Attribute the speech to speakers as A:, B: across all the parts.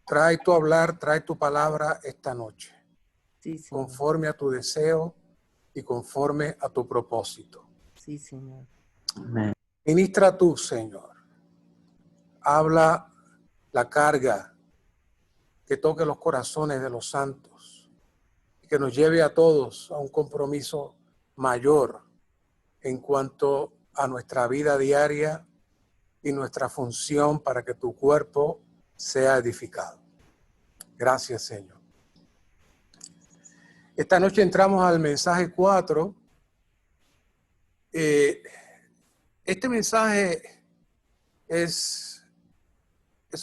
A: Trae tu hablar, trae tu palabra esta noche,
B: Sí, Señor.
A: conforme a tu deseo y conforme a tu propósito.
B: Sí, Señor.
C: Amén.
A: Ministra tú, Señor. Habla la carga que toque los corazones de los santos y que nos lleve a todos a un compromiso mayor en cuanto a nuestra vida diaria y nuestra función para que tu cuerpo sea edificado. Gracias, Señor. Esta noche entramos al mensaje 4. Este mensaje es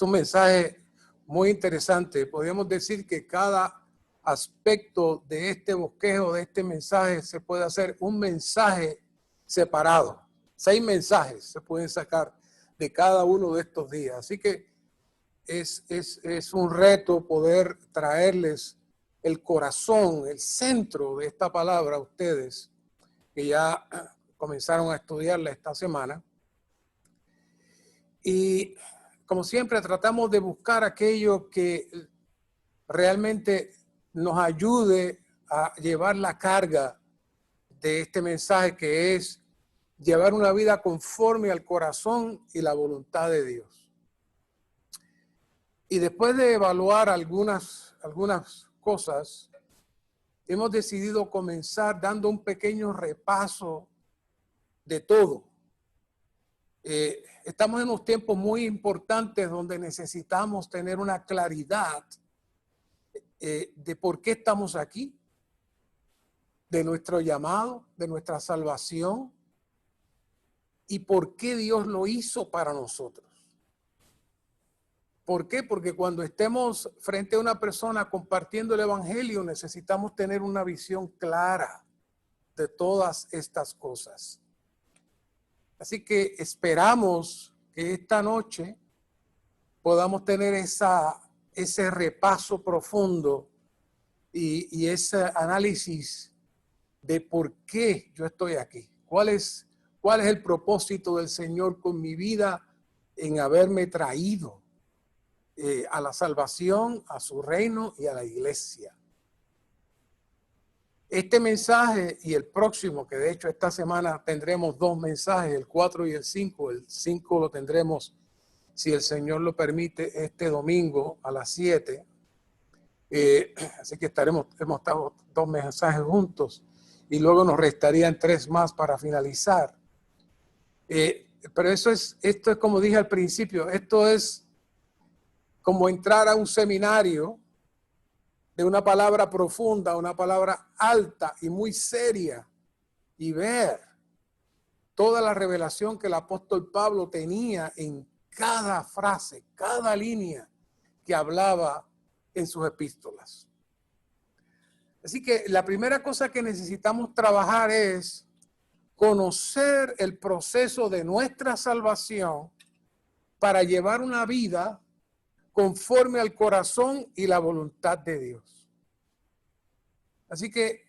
A: un mensaje muy interesante. Podríamos decir que cada aspecto de este bosquejo, de este mensaje, se puede hacer un mensaje separado. 6 mensajes se pueden sacar de cada uno de estos días. Así que es un reto poder traerles el corazón, el centro de esta palabra a ustedes, que ya comenzaron a estudiarla esta semana. Y como siempre tratamos de buscar aquello que realmente nos ayude a llevar la carga de este mensaje, que es llevar una vida conforme al corazón y la voluntad de Dios. Y después de evaluar algunas cosas, hemos decidido comenzar dando un pequeño repaso de todo. Estamos en unos tiempos muy importantes donde necesitamos tener una claridad de por qué estamos aquí, de nuestro llamado, de nuestra salvación y por qué Dios lo hizo para nosotros. ¿Por qué? Porque cuando estemos frente a una persona compartiendo el evangelio, necesitamos tener una visión clara de todas estas cosas. Así que esperamos que esta noche podamos tener ese repaso profundo y ese análisis de por qué yo estoy aquí. ¿Cuál es el propósito del Señor con mi vida en haberme traído a la salvación, a su reino y a la iglesia? Este mensaje y el próximo, que de hecho esta semana tendremos 2 mensajes, el 4 y el 5. El 5 lo tendremos, si el Señor lo permite, este domingo a las 7. Así que hemos estado 2 mensajes juntos y luego nos restarían 3 más para finalizar. Pero esto es como dije al principio, esto es como entrar a un seminario de una palabra profunda, una palabra alta y muy seria, y ver toda la revelación que el apóstol Pablo tenía en cada frase, cada línea que hablaba en sus epístolas. Así que la primera cosa que necesitamos trabajar es conocer el proceso de nuestra salvación para llevar una vida conforme al corazón y la voluntad de Dios. Así que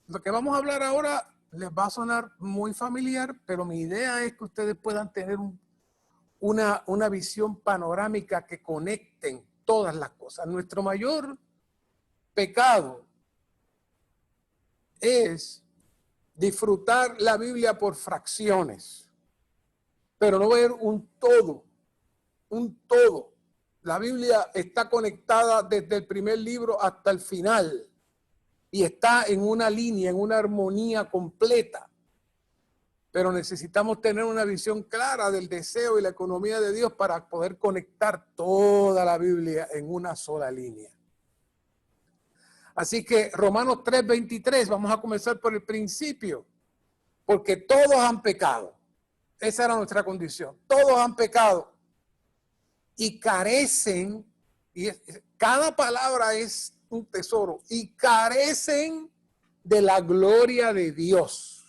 A: lo que vamos a hablar ahora les va a sonar muy familiar, pero mi idea es que ustedes puedan tener una visión panorámica que conecten todas las cosas. Nuestro mayor pecado es disfrutar la Biblia por fracciones, pero no ver un todo. La Biblia está conectada desde el primer libro hasta el final y está en una línea, en una armonía completa. Pero necesitamos tener una visión clara del deseo y la economía de Dios para poder conectar toda la Biblia en una sola línea. Así que Romanos 3:23, vamos a comenzar por el principio, porque todos han pecado. Esa era nuestra condición. Todos han pecado y carecen, y cada palabra es un tesoro, y carecen de la gloria de Dios.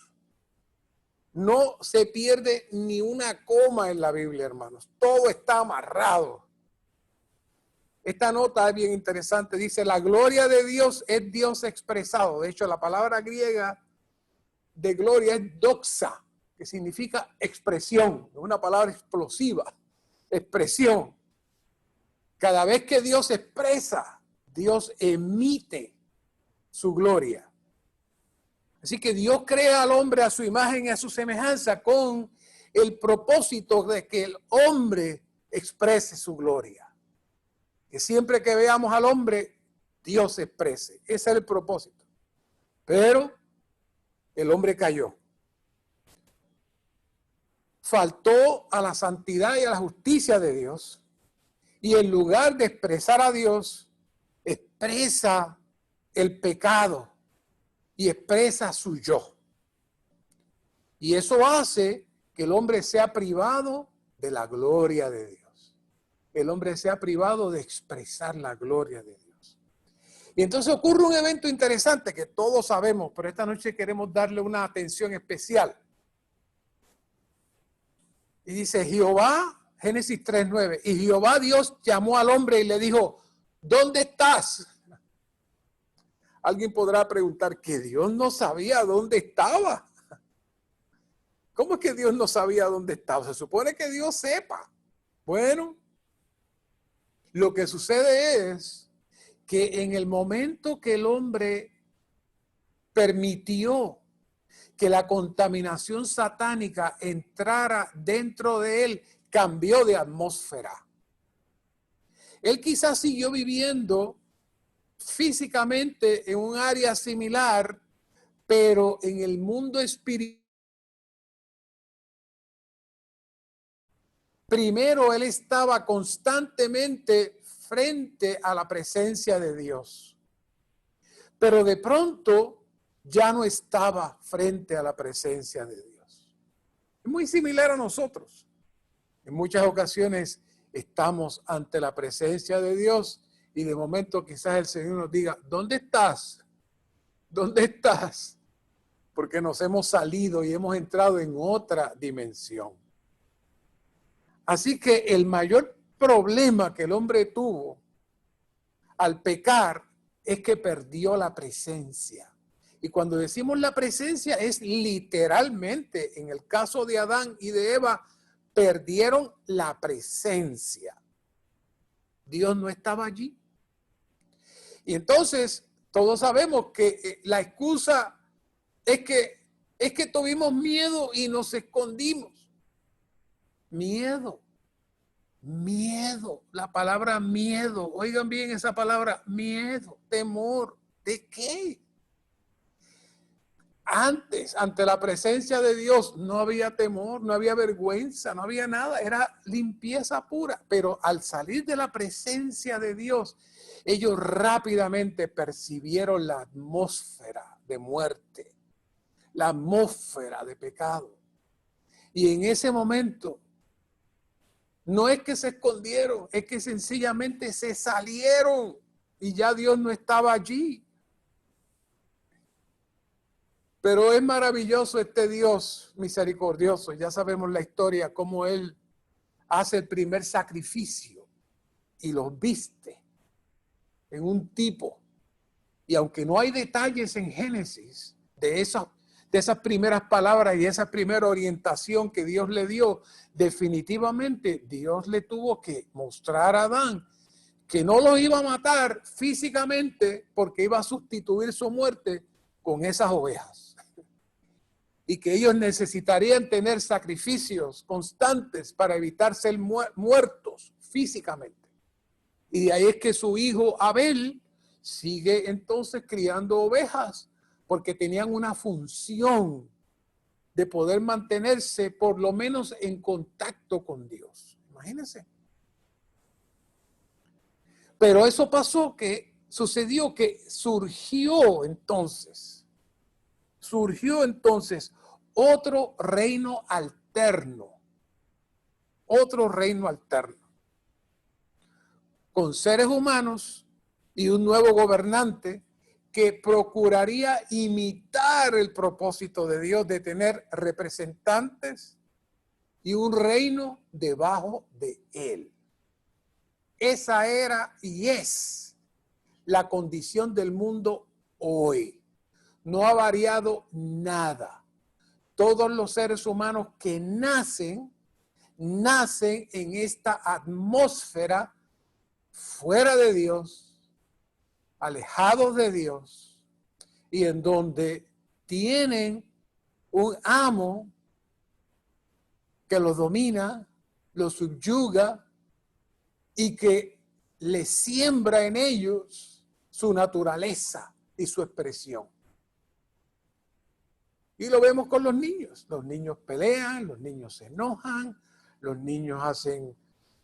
A: No se pierde ni una coma en la Biblia, hermanos. Todo está amarrado. Esta nota es bien interesante. Dice, la gloria de Dios es Dios expresado. De hecho, la palabra griega de gloria es doxa, que significa expresión. Es una palabra explosiva. Expresión. Cada vez que Dios se expresa, Dios emite su gloria. Así que Dios crea al hombre a su imagen y a su semejanza con el propósito de que el hombre exprese su gloria. Que siempre que veamos al hombre, Dios se exprese. Ese es el propósito. Pero el hombre cayó. Faltó a la santidad y a la justicia de Dios. Y en lugar de expresar a Dios, expresa el pecado y expresa su yo. Y eso hace que el hombre sea privado de la gloria de Dios. El hombre sea privado de expresar la gloria de Dios. Y entonces ocurre un evento interesante que todos sabemos, pero esta noche queremos darle una atención especial. Y dice Jehová, Génesis 3:9, y Jehová Dios llamó al hombre y le dijo, ¿dónde estás? Alguien podrá preguntar que Dios no sabía dónde estaba. ¿Cómo es que Dios no sabía dónde estaba? Se supone que Dios sepa. Bueno, lo que sucede es que en el momento que el hombre permitió que la contaminación satánica entrara dentro de él, cambió de atmósfera. Él quizás siguió viviendo físicamente en un área similar, pero en el mundo espiritual, primero él estaba constantemente frente a la presencia de Dios, pero de pronto ya no estaba frente a la presencia de Dios. Es muy similar a nosotros. En muchas ocasiones estamos ante la presencia de Dios y de momento quizás el Señor nos diga, ¿dónde estás? ¿Dónde estás? Porque nos hemos salido y hemos entrado en otra dimensión. Así que el mayor problema que el hombre tuvo al pecar es que perdió la presencia. Y cuando decimos la presencia es literalmente, en el caso de Adán y de Eva, perdieron la presencia. Dios no estaba allí. Y entonces todos sabemos que la excusa es que tuvimos miedo y nos escondimos. Miedo. Miedo, la palabra miedo, oigan bien esa palabra, miedo, temor, ¿de qué? Antes, ante la presencia de Dios, no había temor, no había vergüenza, no había nada, era limpieza pura, pero al salir de la presencia de Dios, ellos rápidamente percibieron la atmósfera de muerte, la atmósfera de pecado. Y en ese momento, no es que se escondieron, es que sencillamente se salieron y ya Dios no estaba allí. Pero es maravilloso este Dios misericordioso. Ya sabemos la historia, cómo Él hace el primer sacrificio y los viste en un tipo. Y aunque no hay detalles en Génesis de esas primeras palabras y esa primera orientación que Dios le dio, definitivamente Dios le tuvo que mostrar a Adán que no lo iba a matar físicamente porque iba a sustituir su muerte con esas ovejas. Y que ellos necesitarían tener sacrificios constantes para evitar ser muertos físicamente. Y de ahí es que su hijo Abel sigue entonces criando ovejas, porque tenían una función de poder mantenerse por lo menos en contacto con Dios. Imagínense. Pero eso pasó, que sucedió que surgió entonces otro reino alterno, con seres humanos y un nuevo gobernante que procuraría imitar el propósito de Dios de tener representantes y un reino debajo de él. Esa era y es la condición del mundo hoy. No ha variado nada. Todos los seres humanos que nacen en esta atmósfera fuera de Dios, alejados de Dios, y en donde tienen un amo que los domina, los subyuga y que les siembra en ellos su naturaleza y su expresión. Y lo vemos con los niños. Los niños pelean, los niños se enojan, los niños hacen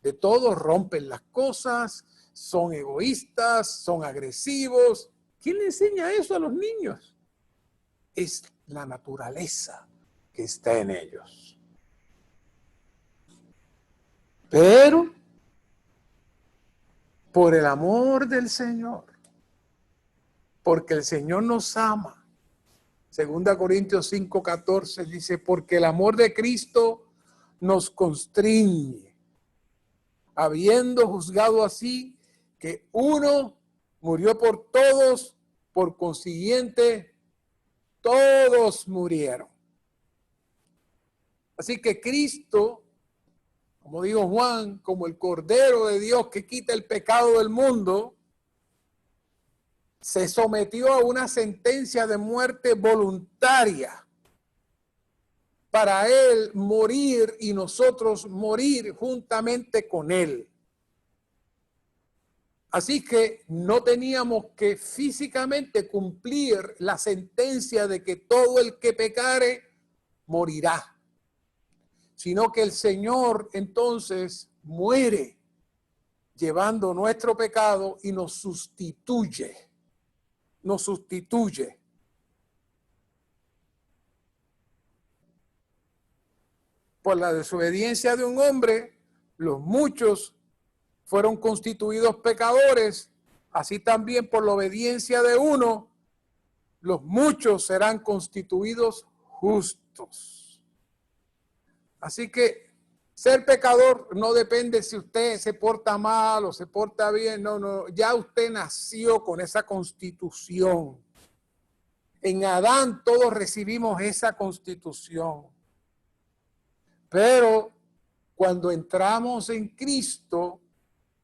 A: de todo, rompen las cosas, son egoístas, son agresivos. ¿Quién le enseña eso a los niños? Es la naturaleza que está en ellos. Pero por el amor del Señor, porque el Señor nos ama, 2 Corintios 5:14 dice, porque el amor de Cristo nos constriñe, habiendo juzgado así que uno murió por todos, por consiguiente, todos murieron. Así que Cristo, como dijo Juan, como el Cordero de Dios que quita el pecado del mundo, se sometió a una sentencia de muerte voluntaria para él morir y nosotros morir juntamente con él. Así que no teníamos que físicamente cumplir la sentencia de que todo el que pecare morirá, sino que el Señor entonces muere llevando nuestro pecado y nos sustituye. Nos sustituye. Por la desobediencia de un hombre, los muchos fueron constituidos pecadores, así también por la obediencia de uno, los muchos serán constituidos justos. Así que ser pecador no depende si usted se porta mal o se porta bien, no, ya usted nació con esa constitución. En Adán todos recibimos esa constitución. Pero cuando entramos en Cristo,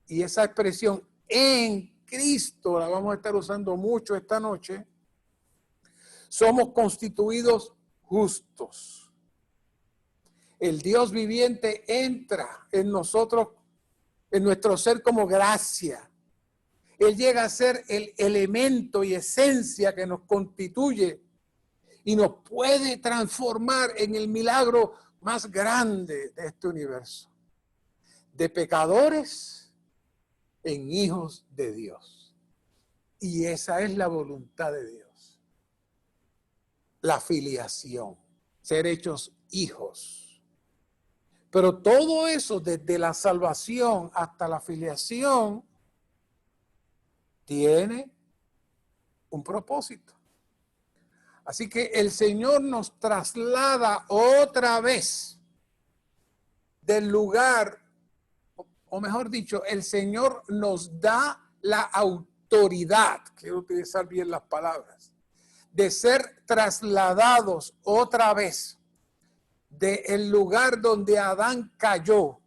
A: y esa expresión en Cristo la vamos a estar usando mucho esta noche, somos constituidos justos. El Dios viviente entra en nosotros, en nuestro ser como gracia. Él llega a ser el elemento y esencia que nos constituye y nos puede transformar en el milagro más grande de este universo. De pecadores en hijos de Dios. Y esa es la voluntad de Dios. La filiación, ser hechos hijos. Pero todo eso, desde la salvación hasta la filiación, tiene un propósito. Así que el Señor nos traslada otra vez del lugar, o mejor dicho, el Señor nos da la autoridad, quiero utilizar bien las palabras, de ser trasladados otra vez del lugar donde Adán cayó,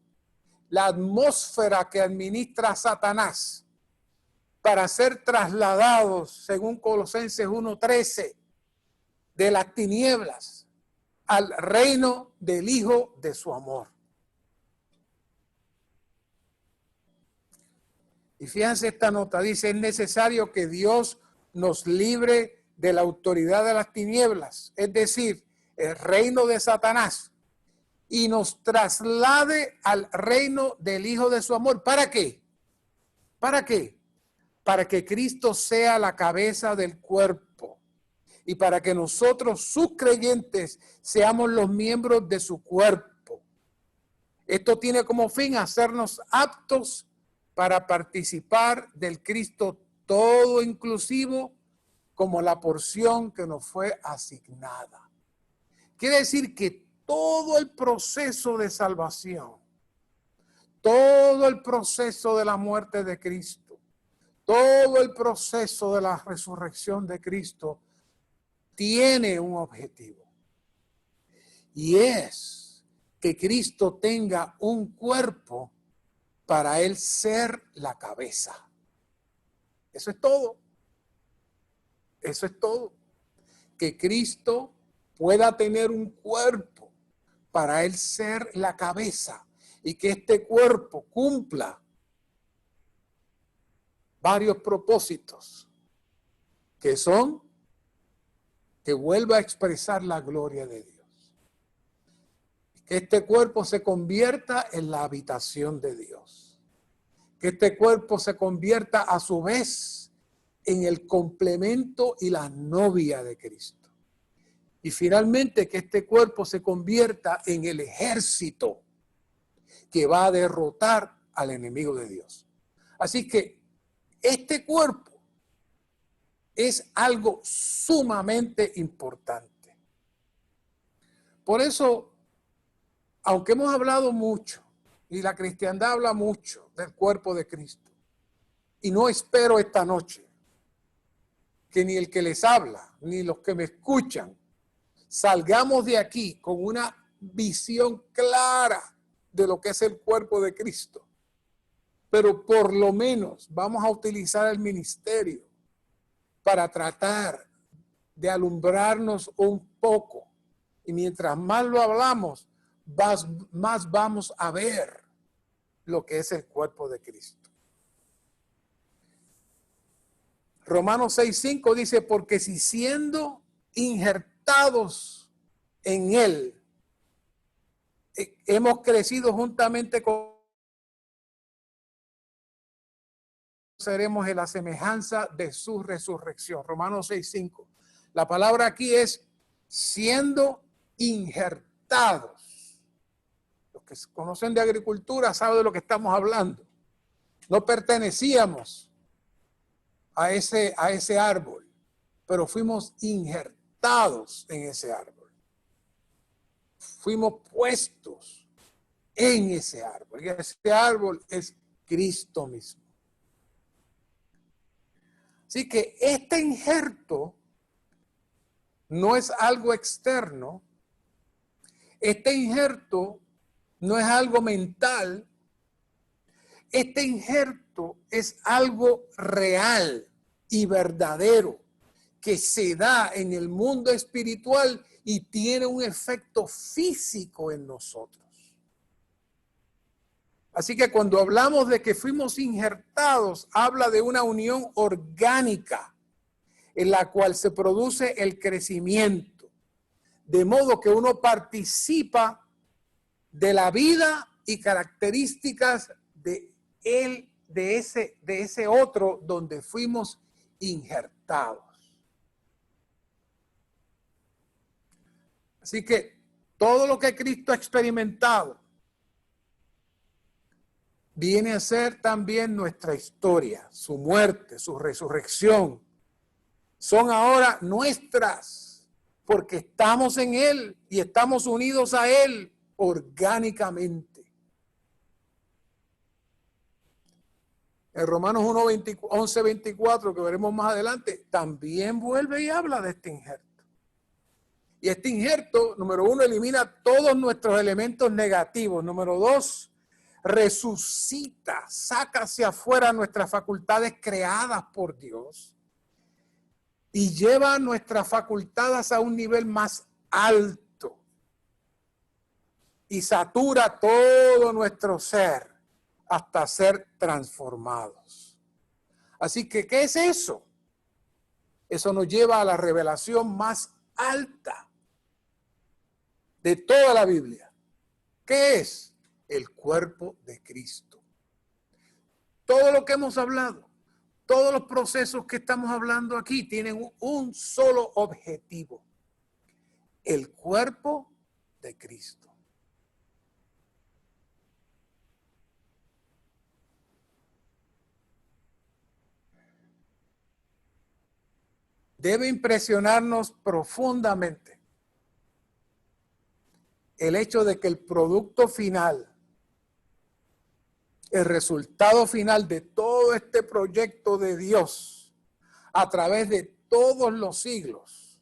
A: la atmósfera que administra Satanás, para ser trasladados, según Colosenses 1:13, de las tinieblas al reino del Hijo de su amor. Y fíjense esta nota, dice, es necesario que Dios nos libre de la autoridad de las tinieblas, es decir, el reino de Satanás, y nos traslade al reino del Hijo de su amor. ¿Para qué? ¿Para qué? Para que Cristo sea la cabeza del cuerpo y para que nosotros, sus creyentes, seamos los miembros de su cuerpo. Esto tiene como fin hacernos aptos para participar del Cristo todo inclusivo como la porción que nos fue asignada. Quiere decir que todo el proceso de salvación, todo el proceso de la muerte de Cristo, todo el proceso de la resurrección de Cristo tiene un objetivo. Y es que Cristo tenga un cuerpo para él ser la cabeza. Eso es todo. Eso es todo. Que Cristo pueda tener un cuerpo para él ser la cabeza y que este cuerpo cumpla varios propósitos que son que vuelva a expresar la gloria de Dios. Que este cuerpo se convierta en la habitación de Dios. Que este cuerpo se convierta a su vez en el complemento y la novia de Cristo. Y finalmente que este cuerpo se convierta en el ejército que va a derrotar al enemigo de Dios. Así que este cuerpo es algo sumamente importante. Por eso, aunque hemos hablado mucho, y la cristiandad habla mucho del cuerpo de Cristo, y no espero esta noche que ni el que les habla, ni los que me escuchan, salgamos de aquí con una visión clara de lo que es el cuerpo de Cristo. Pero por lo menos vamos a utilizar el ministerio para tratar de alumbrarnos un poco. Y mientras más lo hablamos, más vamos a ver lo que es el cuerpo de Cristo. Romanos 6:5 dice, porque si siendo injertados en él, hemos crecido juntamente con, seremos en la semejanza de su resurrección. Romanos 6:5. La palabra aquí es siendo injertados. Los que conocen de agricultura saben de lo que estamos hablando. No pertenecíamos a ese árbol, pero fuimos injertados en ese árbol. Fuimos puestos en ese árbol. Y ese árbol es Cristo mismo. Así que este injerto no es algo externo. Este injerto no es algo mental. Este injerto es algo real y verdadero que se da en el mundo espiritual y tiene un efecto físico en nosotros. Así que cuando hablamos de que fuimos injertados, habla de una unión orgánica en la cual se produce el crecimiento, de modo que uno participa de la vida y características de él, de ese otro donde fuimos injertados. Así que todo lo que Cristo ha experimentado viene a ser también nuestra historia, su muerte, su resurrección. Son ahora nuestras, porque estamos en Él y estamos unidos a Él orgánicamente. En Romanos 11:24, que veremos más adelante, también vuelve y habla de este injerto. Y este injerto, número 1, elimina todos nuestros elementos negativos. Número 2, resucita, saca hacia afuera nuestras facultades creadas por Dios y lleva nuestras facultades a un nivel más alto y satura todo nuestro ser hasta ser transformados. Así que, ¿qué es eso? Eso nos lleva a la revelación más alta de toda la Biblia. ¿Qué es? El cuerpo de Cristo. Todo lo que hemos hablado, todos los procesos que estamos hablando aquí tienen un solo objetivo: el cuerpo de Cristo. Debe impresionarnos profundamente el hecho de que el producto final, el resultado final de todo este proyecto de Dios a través de todos los siglos,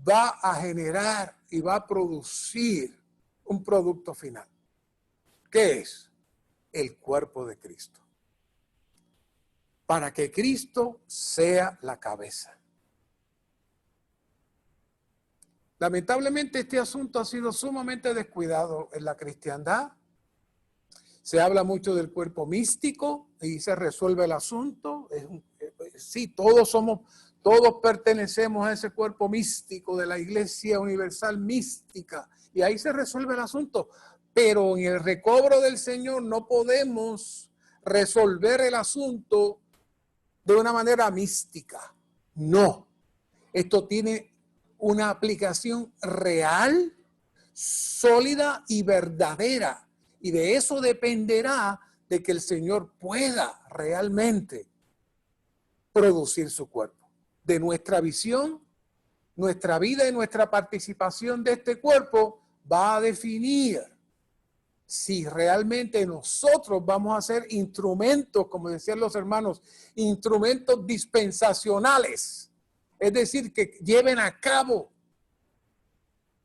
A: va a generar y va a producir un producto final. ¿Qué es? el cuerpo de Cristo. Para que Cristo sea la cabeza. Lamentablemente este asunto ha sido sumamente descuidado en la cristiandad. Se habla mucho del cuerpo místico y se resuelve el asunto. Sí, todos pertenecemos a ese cuerpo místico de la Iglesia Universal Mística y ahí se resuelve el asunto. Pero en el recobro del Señor no podemos resolver el asunto de una manera mística. No, esto tiene una aplicación real, sólida y verdadera. Y de eso dependerá de que el Señor pueda realmente producir su cuerpo. De nuestra visión, nuestra vida y nuestra participación de este cuerpo va a definir si realmente nosotros vamos a ser instrumentos, como decían los hermanos, instrumentos dispensacionales. Es decir, que lleven a cabo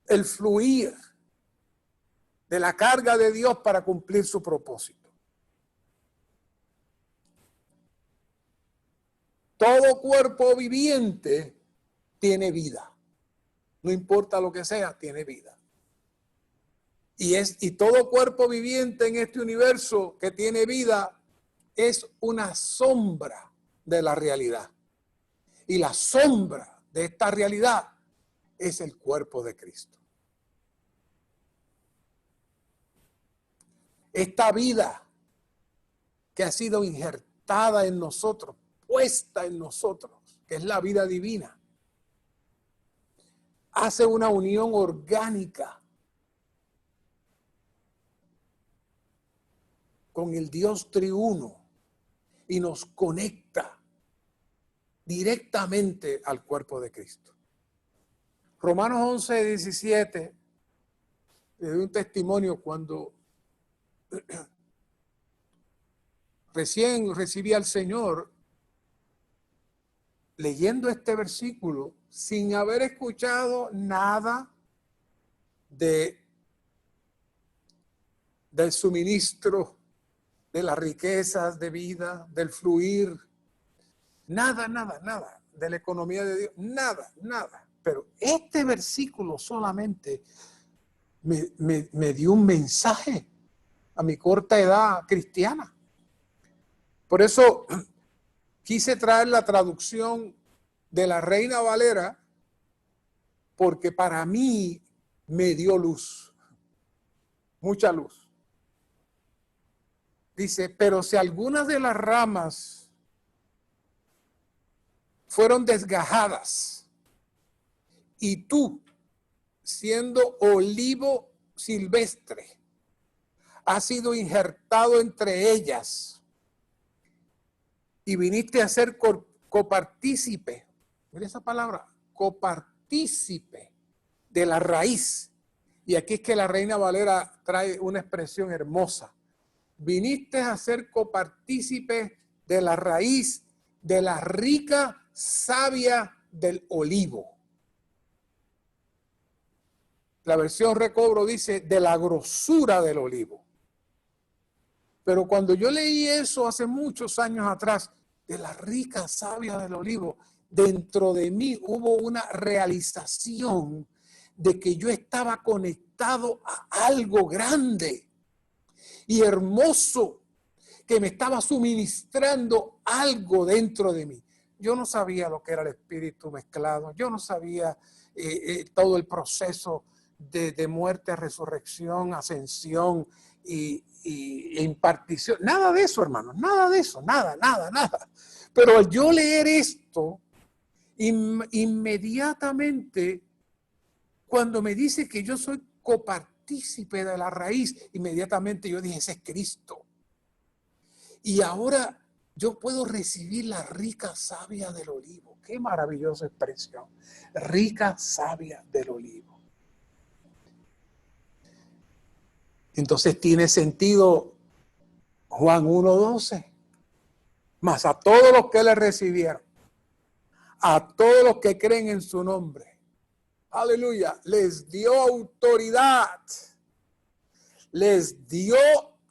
A: el fluir de la carga de Dios para cumplir su propósito. Todo cuerpo viviente tiene vida. No importa lo que sea, tiene vida. Y todo cuerpo viviente en este universo que tiene vida es una sombra de la realidad. Y la sombra de esta realidad es el cuerpo de Cristo. Esta vida que ha sido injertada en nosotros, puesta en nosotros, que es la vida divina, hace una unión orgánica con el Dios triuno y nos conecta directamente al cuerpo de Cristo. Romanos 11:17 le doy un testimonio cuando recién recibí al Señor, leyendo este versículo sin haber escuchado nada del suministro, de las riquezas de vida, del fluir, nada, de la economía de Dios, nada. Pero este versículo solamente me dio un mensaje a mi corta edad cristiana. Por eso quise traer la traducción de la Reina Valera, porque para mí me dio luz, mucha luz. Dice, pero si algunas de las ramas fueron desgajadas y tú, siendo olivo silvestre, has sido injertado entre ellas y viniste a ser copartícipe, mira esa palabra, copartícipe de la raíz. Y aquí es que la Reina Valera trae una expresión hermosa. Viniste a ser copartícipe de la raíz de la rica savia del olivo. La versión Recobro dice de la grosura del olivo. Pero cuando yo leí eso hace muchos años atrás, de la rica savia del olivo, dentro de mí hubo una realización de que yo estaba conectado a algo grande y hermoso que me estaba suministrando algo dentro de mí. Yo no sabía lo que era el espíritu mezclado, yo no sabía todo el proceso de muerte, resurrección, ascensión e impartición. Nada de eso, hermanos, nada de eso, nada. Pero al yo leer esto, inmediatamente, cuando me dice que yo soy copartícipe de la raíz, inmediatamente yo dije, ese es Cristo. Y ahora yo puedo recibir la rica savia del olivo. Qué maravillosa expresión. Rica savia del olivo. Entonces tiene sentido Juan 1:12. Mas a todos los que le recibieron, a todos los que creen en su nombre, aleluya, les dio autoridad. Les dio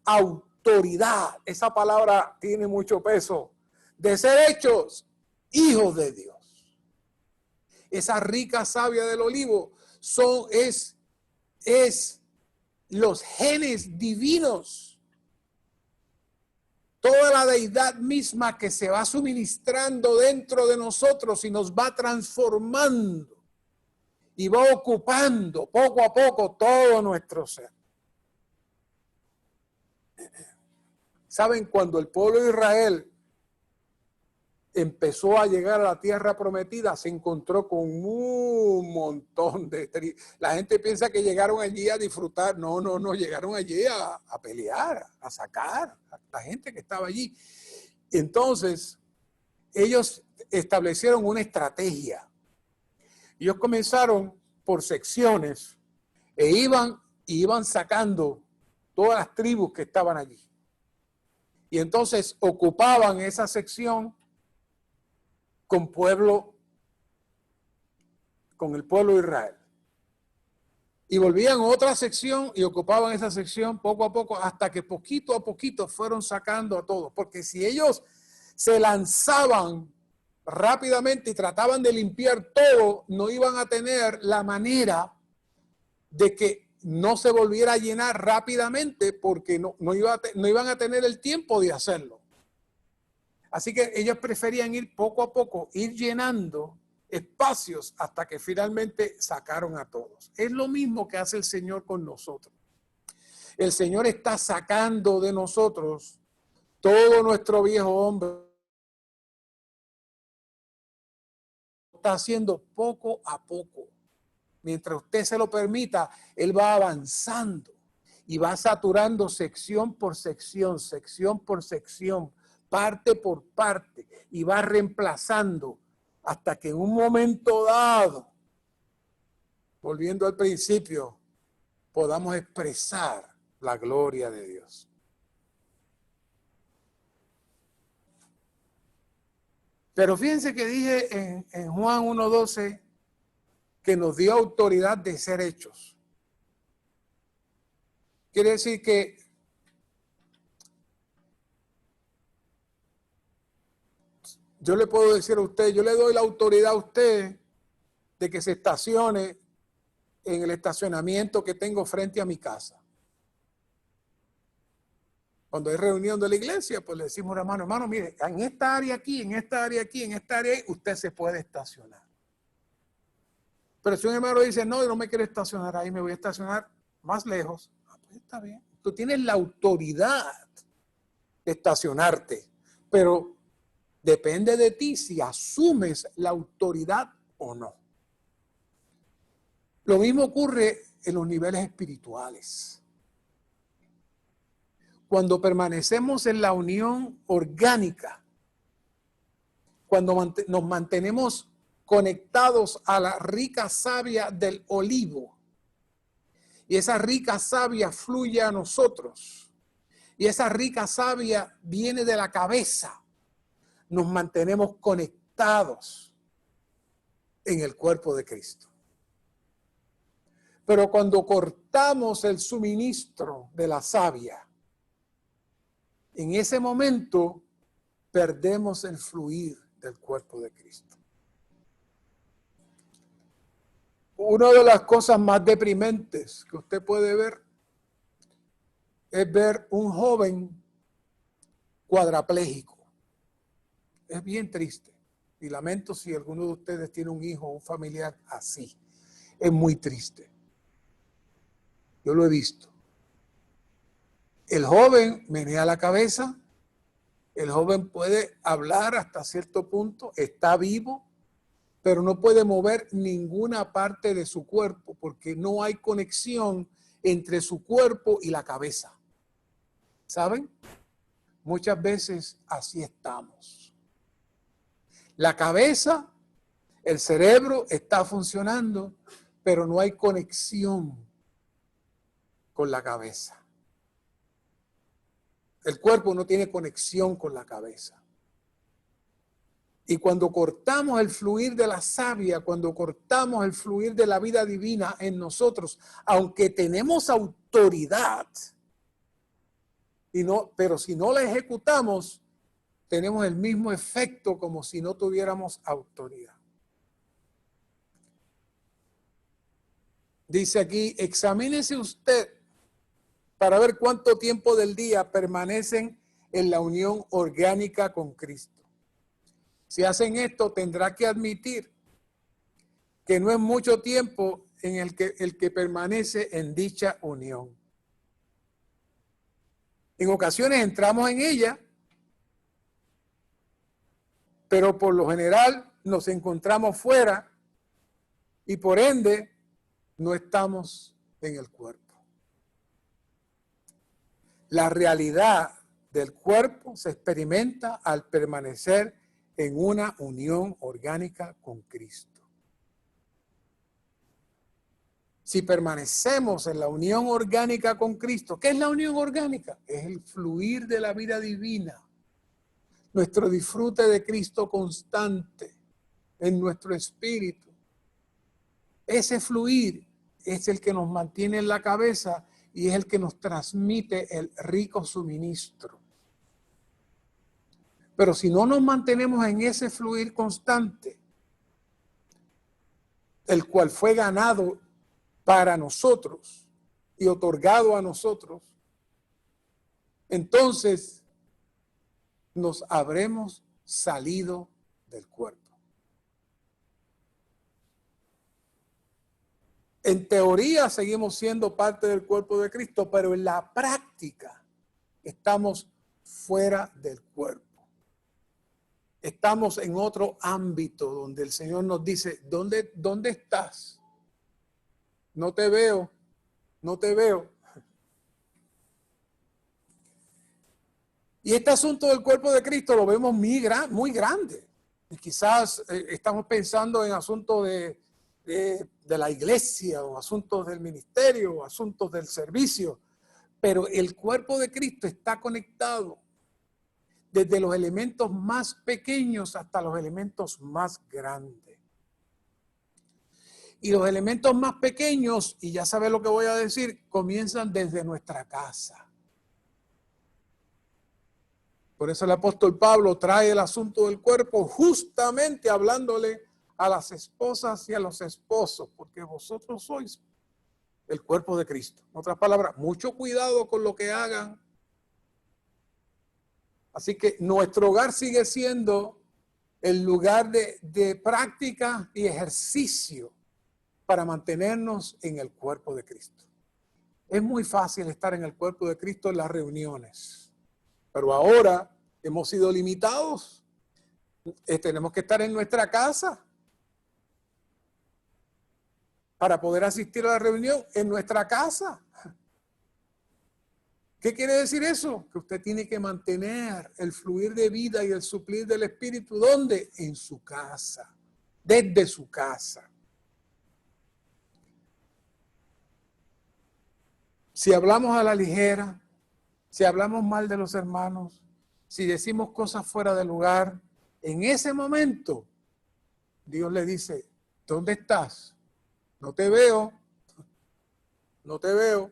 A: autoridad autoridad. Esa palabra tiene mucho peso. De ser hechos hijos de Dios. Esa rica savia del olivo es los genes divinos. Toda la deidad misma que se va suministrando dentro de nosotros y nos va transformando y va ocupando poco a poco todo nuestro ser. ¿Saben? Cuando el pueblo de Israel empezó a llegar a la tierra prometida, se encontró con un montón de... La gente piensa que llegaron allí a disfrutar. No, llegaron allí a pelear, a sacar a la gente que estaba allí. Entonces, ellos establecieron una estrategia. Ellos comenzaron por secciones e iban sacando todas las tribus que estaban allí. Y entonces ocupaban esa sección con el pueblo de Israel. Y volvían a otra sección y ocupaban esa sección poco a poco, hasta que poquito a poquito fueron sacando a todos. Porque si ellos se lanzaban rápidamente y trataban de limpiar todo, no iban a tener la manera de que no se volviera a llenar rápidamente, porque no iban a tener el tiempo de hacerlo. Así que ellos preferían ir poco a poco, ir llenando espacios hasta que finalmente sacaron a todos. Es lo mismo que hace el Señor con nosotros. El Señor está sacando de nosotros todo nuestro viejo hombre. Está haciendo poco a poco. Mientras usted se lo permita, Él va avanzando y va saturando sección por sección, parte por parte, y va reemplazando hasta que en un momento dado, volviendo al principio, podamos expresar la gloria de Dios. Pero fíjense que dije en Juan 1:12 que nos dio autoridad de ser hechos. Quiere decir que yo le puedo decir a usted, yo le doy la autoridad a usted de que se estacione en el estacionamiento que tengo frente a mi casa. Cuando hay reunión de la iglesia, pues le decimos, hermano, mire, en esta área aquí, en esta área aquí, en esta área ahí, usted se puede estacionar. Pero si un hermano dice, no, yo no me quiero estacionar ahí, me voy a estacionar más lejos, pues está bien. Tú tienes la autoridad de estacionarte, pero depende de ti si asumes la autoridad o no. Lo mismo ocurre en los niveles espirituales. Cuando permanecemos en la unión orgánica, cuando nos mantenemos conectados a la rica savia del olivo, y esa rica savia fluye a nosotros, y esa rica savia viene de la cabeza, nos mantenemos conectados en el cuerpo de Cristo. Pero cuando cortamos el suministro de la savia, en ese momento perdemos el fluir del cuerpo de Cristo. Una de las cosas más deprimentes que usted puede ver es ver un joven cuadrapléjico. Es bien triste. Y lamento si alguno de ustedes tiene un hijo o un familiar así. Es muy triste. Yo lo he visto. El joven menea la cabeza. El joven puede hablar hasta cierto punto. Está vivo. Pero no puede mover ninguna parte de su cuerpo porque no hay conexión entre su cuerpo y la cabeza. ¿Saben? Muchas veces así estamos. La cabeza, el cerebro está funcionando, pero no hay conexión con la cabeza. El cuerpo no tiene conexión con la cabeza. Y cuando cortamos el fluir de la savia, cuando cortamos el fluir de la vida divina en nosotros, aunque tenemos autoridad, pero si no la ejecutamos, tenemos el mismo efecto como si no tuviéramos autoridad. Dice aquí, examínese usted para ver cuánto tiempo del día permanecen en la unión orgánica con Cristo. Si hacen esto, tendrá que admitir que no es mucho tiempo en el que permanece en dicha unión. En ocasiones entramos en ella, pero por lo general nos encontramos fuera y por ende no estamos en el cuerpo. La realidad del cuerpo se experimenta al permanecer en una unión orgánica con Cristo. Si permanecemos en la unión orgánica con Cristo, ¿qué es la unión orgánica? Es el fluir de la vida divina, nuestro disfrute de Cristo constante en nuestro espíritu. Ese fluir es el que nos mantiene en la cabeza y es el que nos transmite el rico suministro. Pero si no nos mantenemos en ese fluir constante, el cual fue ganado para nosotros y otorgado a nosotros, entonces nos habremos salido del cuerpo. En teoría seguimos siendo parte del cuerpo de Cristo, pero en la práctica estamos fuera del cuerpo. Estamos en otro ámbito donde el Señor nos dice, ¿dónde estás? No te veo, no te veo. Y este asunto del cuerpo de Cristo lo vemos muy grande. Y quizás estamos pensando en asuntos de la iglesia o asuntos del ministerio o asuntos del servicio. Pero el cuerpo de Cristo está conectado desde los elementos más pequeños hasta los elementos más grandes. Y los elementos más pequeños, y ya sabes lo que voy a decir, comienzan desde nuestra casa. Por eso el apóstol Pablo trae el asunto del cuerpo justamente hablándole a las esposas y a los esposos, porque vosotros sois el cuerpo de Cristo. En otras palabras, mucho cuidado con lo que hagan. Así que nuestro hogar sigue siendo el lugar de práctica y ejercicio para mantenernos en el cuerpo de Cristo. Es muy fácil estar en el cuerpo de Cristo en las reuniones, pero ahora hemos sido limitados. Tenemos que estar en nuestra casa para poder asistir a la reunión en nuestra casa. ¿Qué quiere decir eso? Que usted tiene que mantener el fluir de vida y el suplir del Espíritu. ¿Dónde? En su casa, desde su casa. Si hablamos a la ligera, si hablamos mal de los hermanos, si decimos cosas fuera de lugar, en ese momento Dios le dice, ¿dónde estás? No te veo, no te veo.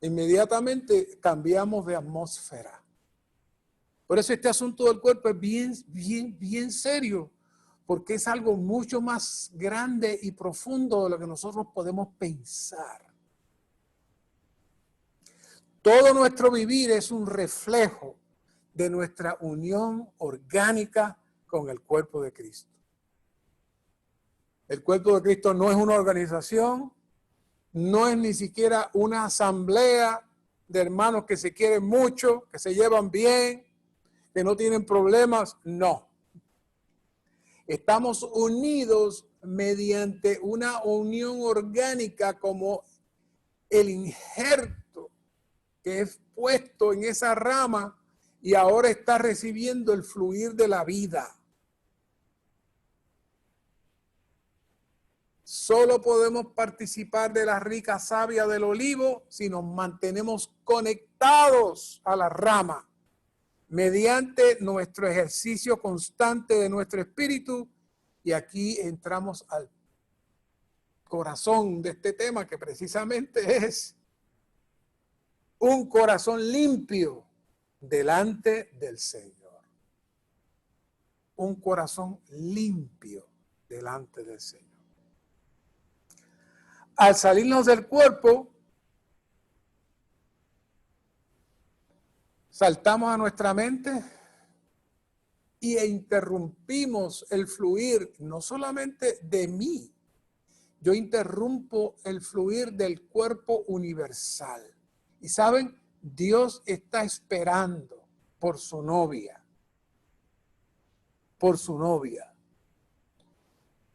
A: Inmediatamente cambiamos de atmósfera. Por eso este asunto del cuerpo es bien serio, porque es algo mucho más grande y profundo de lo que nosotros podemos pensar. Todo nuestro vivir es un reflejo de nuestra unión orgánica con el cuerpo de Cristo. El cuerpo de Cristo no es una organización, no es ni siquiera una asamblea de hermanos que se quieren mucho, que se llevan bien, que no tienen problemas. No. Estamos unidos mediante una unión orgánica como el injerto que es puesto en esa rama y ahora está recibiendo el fluir de la vida. Solo podemos participar de la rica savia del olivo si nos mantenemos conectados a la rama mediante nuestro ejercicio constante de nuestro espíritu. Y aquí entramos al corazón de este tema, que precisamente es un corazón limpio delante del Señor. Un corazón limpio delante del Señor. Al salirnos del cuerpo, saltamos a nuestra mente e interrumpimos el fluir, no solamente de mí, yo interrumpo el fluir del cuerpo universal. Y saben, Dios está esperando por su novia,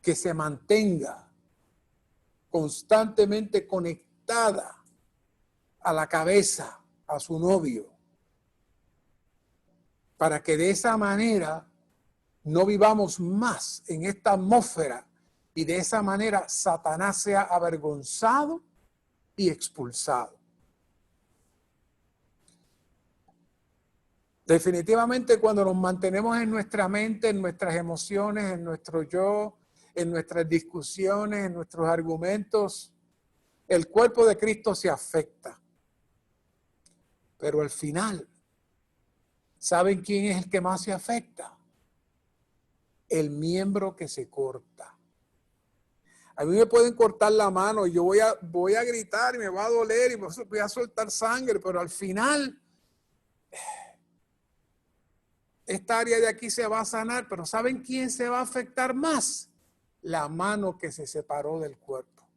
A: que se mantenga constantemente conectada a la cabeza, a su novio, para que de esa manera no vivamos más en esta atmósfera y de esa manera Satanás sea avergonzado y expulsado. Definitivamente, cuando nos mantenemos en nuestra mente, en nuestras emociones, en nuestro yo, en nuestras discusiones, en nuestros argumentos, el cuerpo de Cristo se afecta. Pero al final, ¿saben quién es el que más se afecta? El miembro que se corta. A mí me pueden cortar la mano y yo voy a gritar y me va a doler y voy a soltar sangre, pero al final esta área de aquí se va a sanar, pero ¿saben quién se va a afectar más? La mano que se separó del cuerpo.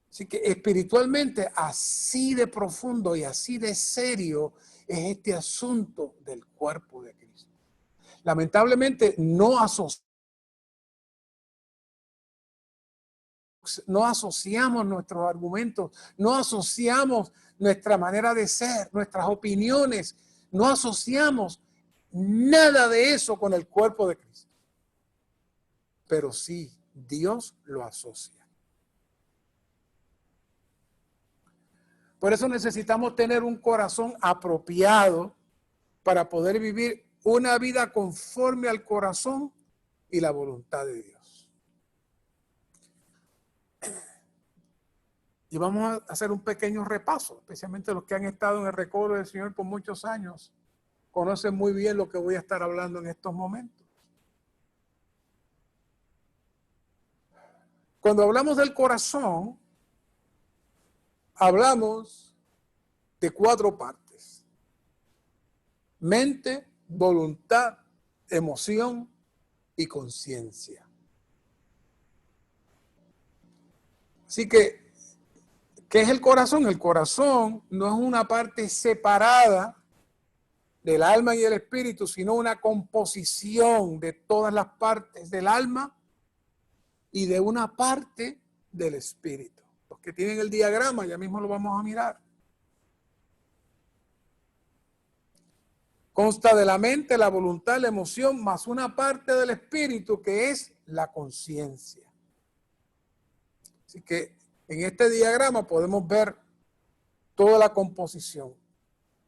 A: Así que espiritualmente así de profundo y así de serio es este asunto del cuerpo de Cristo. Lamentablemente no asociamos nuestros argumentos, no asociamos nuestra manera de ser, nuestras opiniones, no asociamos nada de eso con el cuerpo de Cristo. Pero sí, Dios lo asocia. Por eso necesitamos tener un corazón apropiado para poder vivir una vida conforme al corazón y la voluntad de Dios. Y vamos a hacer un pequeño repaso, especialmente los que han estado en el recobro del Señor por muchos años. Conocen muy bien lo que voy a estar hablando en estos momentos. Cuando hablamos del corazón, hablamos de 4 partes: mente, voluntad, emoción y conciencia. Así que, ¿qué es el corazón? El corazón no es una parte separada del alma y del espíritu, sino una composición de todas las partes del alma y de una parte del espíritu. Los que tienen el diagrama, ya mismo lo vamos a mirar. Consta de la mente, la voluntad, la emoción, más una parte del espíritu que es la conciencia. Así que en este diagrama podemos ver toda la composición.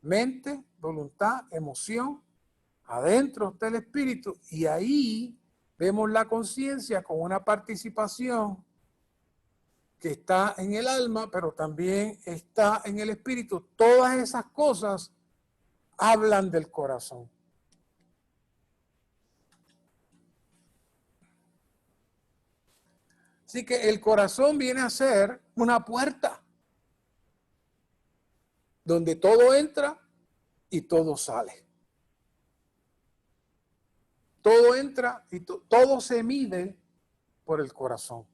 A: Mente, voluntad, emoción, adentro está el espíritu y ahí vemos la conciencia con una participación que está en el alma, pero también está en el espíritu. Todas esas cosas hablan del corazón. Así que el corazón viene a ser una puerta donde todo entra y todo sale. Todo entra y todo se mide por el corazón.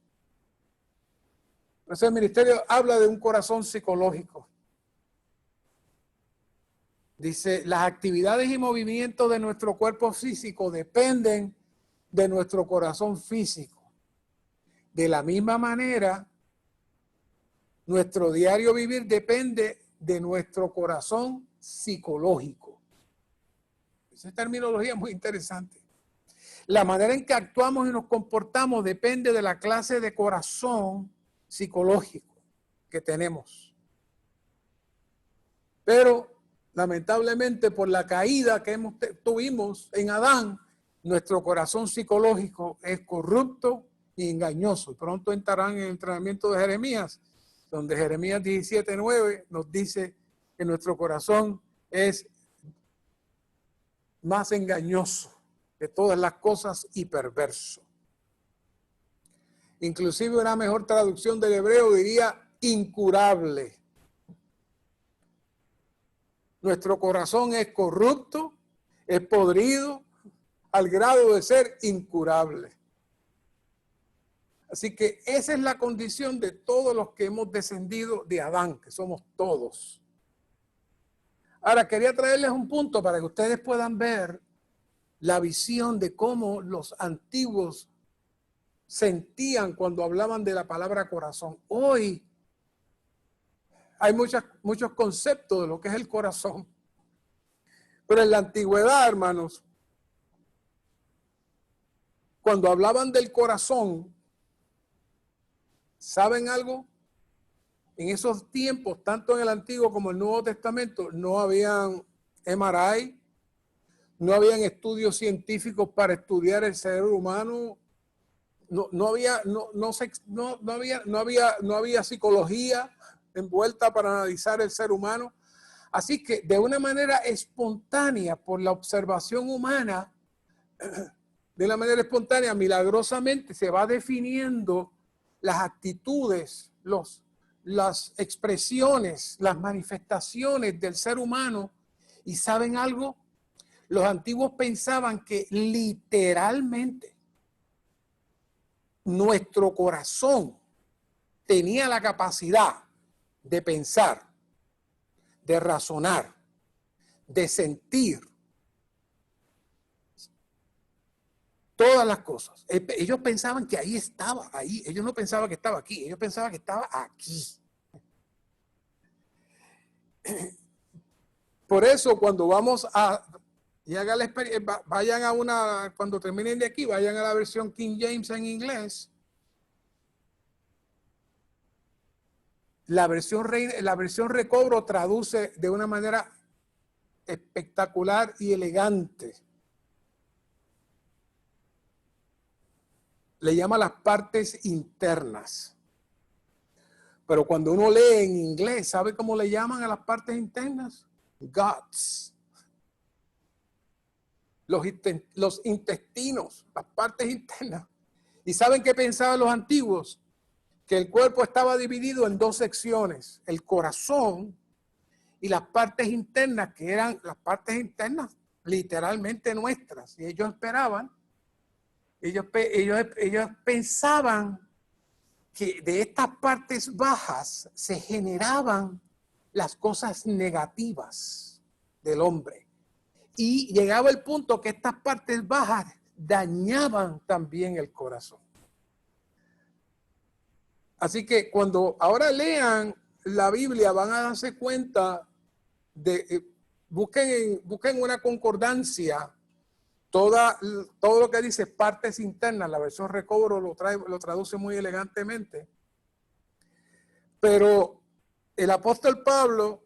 A: Entonces el ministerio habla de un corazón psicológico. Dice, las actividades y movimientos de nuestro cuerpo físico dependen de nuestro corazón físico. De la misma manera, nuestro diario vivir depende de nuestro corazón psicológico. Esa terminología es muy interesante. La manera en que actuamos y nos comportamos depende de la clase de corazón psicológico que tenemos. Pero lamentablemente por la caída que tuvimos en Adán, nuestro corazón psicológico es corrupto y engañoso. Y pronto entrarán en el entrenamiento de Jeremías, donde Jeremías 17:9 nos dice que nuestro corazón es más engañoso que todas las cosas y perverso. Inclusive una mejor traducción del hebreo diría incurable. Nuestro corazón es corrupto, es podrido, al grado de ser incurable. Así que esa es la condición de todos los que hemos descendido de Adán, que somos todos. Ahora, quería traerles un punto para que ustedes puedan ver la visión de cómo los antiguos sentían cuando hablaban de la palabra corazón. Hoy hay muchos conceptos de lo que es el corazón. Pero en la antigüedad, hermanos, cuando hablaban del corazón, ¿saben algo? En esos tiempos, tanto en el Antiguo como en el Nuevo Testamento, no habían MRI, no habían estudios científicos para estudiar el cerebro humano, no había psicología envuelta para analizar el ser humano. Así que de una manera espontánea, por la observación humana, de una manera espontánea, milagrosamente se va definiendo las actitudes, las expresiones, las manifestaciones del ser humano. ¿Y saben algo? Los antiguos pensaban que literalmente nuestro corazón tenía la capacidad de pensar, de razonar, de sentir todas las cosas. Ellos pensaban que ahí estaba, ahí. Ellos no pensaban que estaba aquí, ellos pensaban que estaba aquí. Por eso cuando vamos a, y hagan la experiencia, vayan a una, cuando terminen de aquí, vayan a la versión King James en inglés. La versión Recobro traduce de una manera espectacular y elegante. Le llama las partes internas. Pero cuando uno lee en inglés, ¿sabe cómo le llaman a las partes internas? Guts. Los intestinos, las partes internas. ¿Y saben qué pensaban los antiguos? Que el cuerpo estaba dividido en dos secciones, el corazón y las partes internas, que eran las partes internas literalmente nuestras. Y ellos esperaban, ellos pensaban que de estas partes bajas se generaban las cosas negativas del hombre. Y llegaba el punto que estas partes bajas dañaban también el corazón. Así que cuando ahora lean la Biblia van a darse cuenta de, busquen una concordancia, todo lo que dice partes internas, la versión Recobro lo traduce muy elegantemente. Pero el apóstol Pablo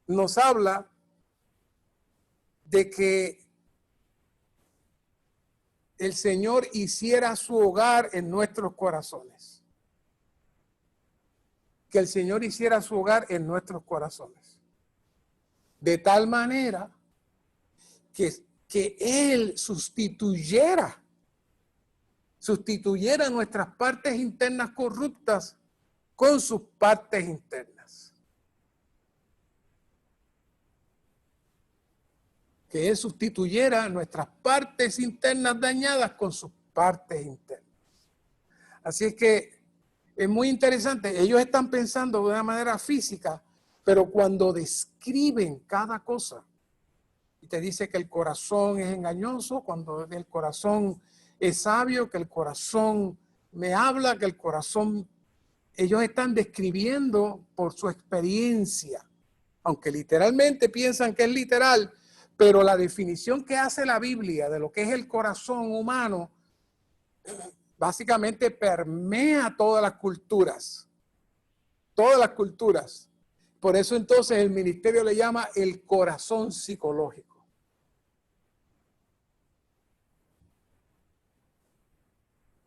A: nos habla de que el Señor hiciera su hogar en nuestros corazones. Que el Señor hiciera su hogar en nuestros corazones. De tal manera que Él sustituyera nuestras partes internas corruptas con sus partes internas. Que Él sustituyera nuestras partes internas dañadas con sus partes internas. Así es que es muy interesante. Ellos están pensando de una manera física, pero cuando describen cada cosa, y te dice que el corazón es engañoso, cuando el corazón es sabio, que el corazón me habla, que el corazón, ellos están describiendo por su experiencia, aunque literalmente piensan que es literal, pero la definición que hace la Biblia de lo que es el corazón humano básicamente permea todas las culturas. Todas las culturas. Por eso entonces el ministerio le llama el corazón psicológico.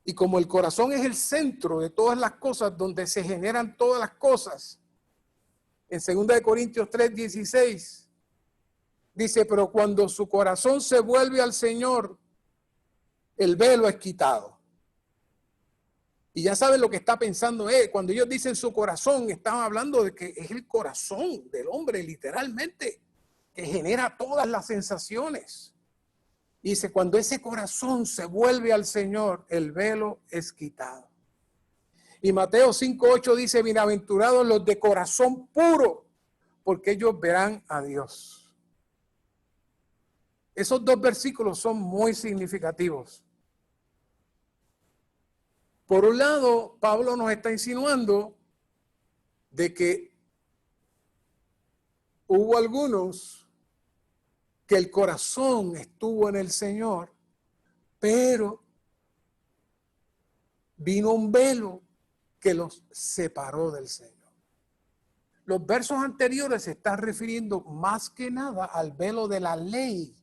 A: Y como el corazón es el centro de todas las cosas, donde se generan todas las cosas, en 2 Corintios 3:16, dice, pero cuando su corazón se vuelve al Señor, el velo es quitado. Y ya saben lo que está pensando él. Cuando ellos dicen su corazón, están hablando de que es el corazón del hombre, literalmente, que genera todas las sensaciones. Dice, cuando ese corazón se vuelve al Señor, el velo es quitado. Y Mateo 5:8 dice, bienaventurados los de corazón puro, porque ellos verán a Dios. Esos dos versículos son muy significativos. Por un lado, Pablo nos está insinuando de que hubo algunos que el corazón estuvo en el Señor, pero vino un velo que los separó del Señor. Los versos anteriores se están refiriendo más que nada al velo de la ley,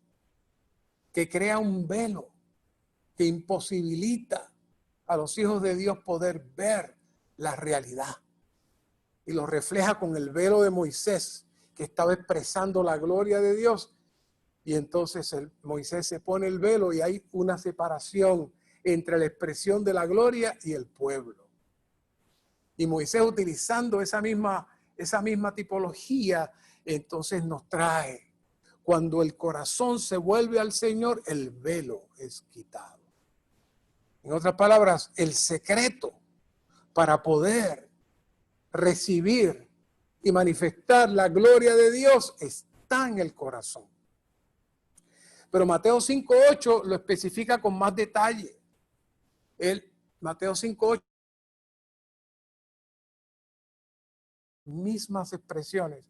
A: que crea un velo que imposibilita a los hijos de Dios poder ver la realidad. Y lo refleja con el velo de Moisés, que estaba expresando la gloria de Dios. Y entonces Moisés se pone el velo y hay una separación entre la expresión de la gloria y el pueblo. Y Moisés, utilizando esa misma tipología, entonces nos trae, cuando el corazón se vuelve al Señor, el velo es quitado. En otras palabras, el secreto para poder recibir y manifestar la gloria de Dios está en el corazón. Pero Mateo 5:8 lo especifica con más detalle. Mateo 5:8, mismas expresiones.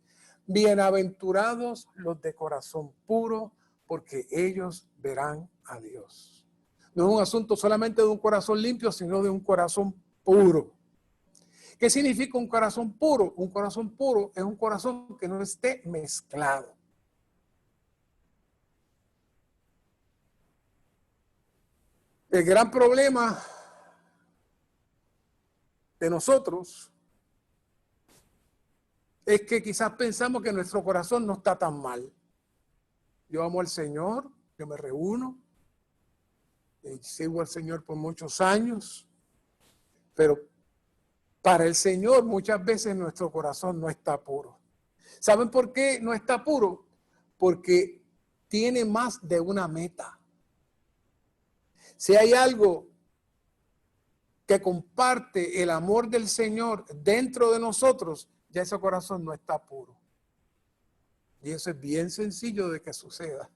A: Bienaventurados los de corazón puro, porque ellos verán a Dios. No es un asunto solamente de un corazón limpio, sino de un corazón puro. ¿Qué significa un corazón puro? Un corazón puro es un corazón que no esté mezclado. El gran problema de nosotros es que quizás pensamos que nuestro corazón no está tan mal. Yo amo al Señor, yo me reúno, sigo al Señor por muchos años, pero para el Señor muchas veces nuestro corazón no está puro. ¿Saben por qué no está puro? Porque tiene más de una meta. Si hay algo que comparte el amor del Señor dentro de nosotros, ya ese corazón no está puro. Y eso es bien sencillo de que suceda.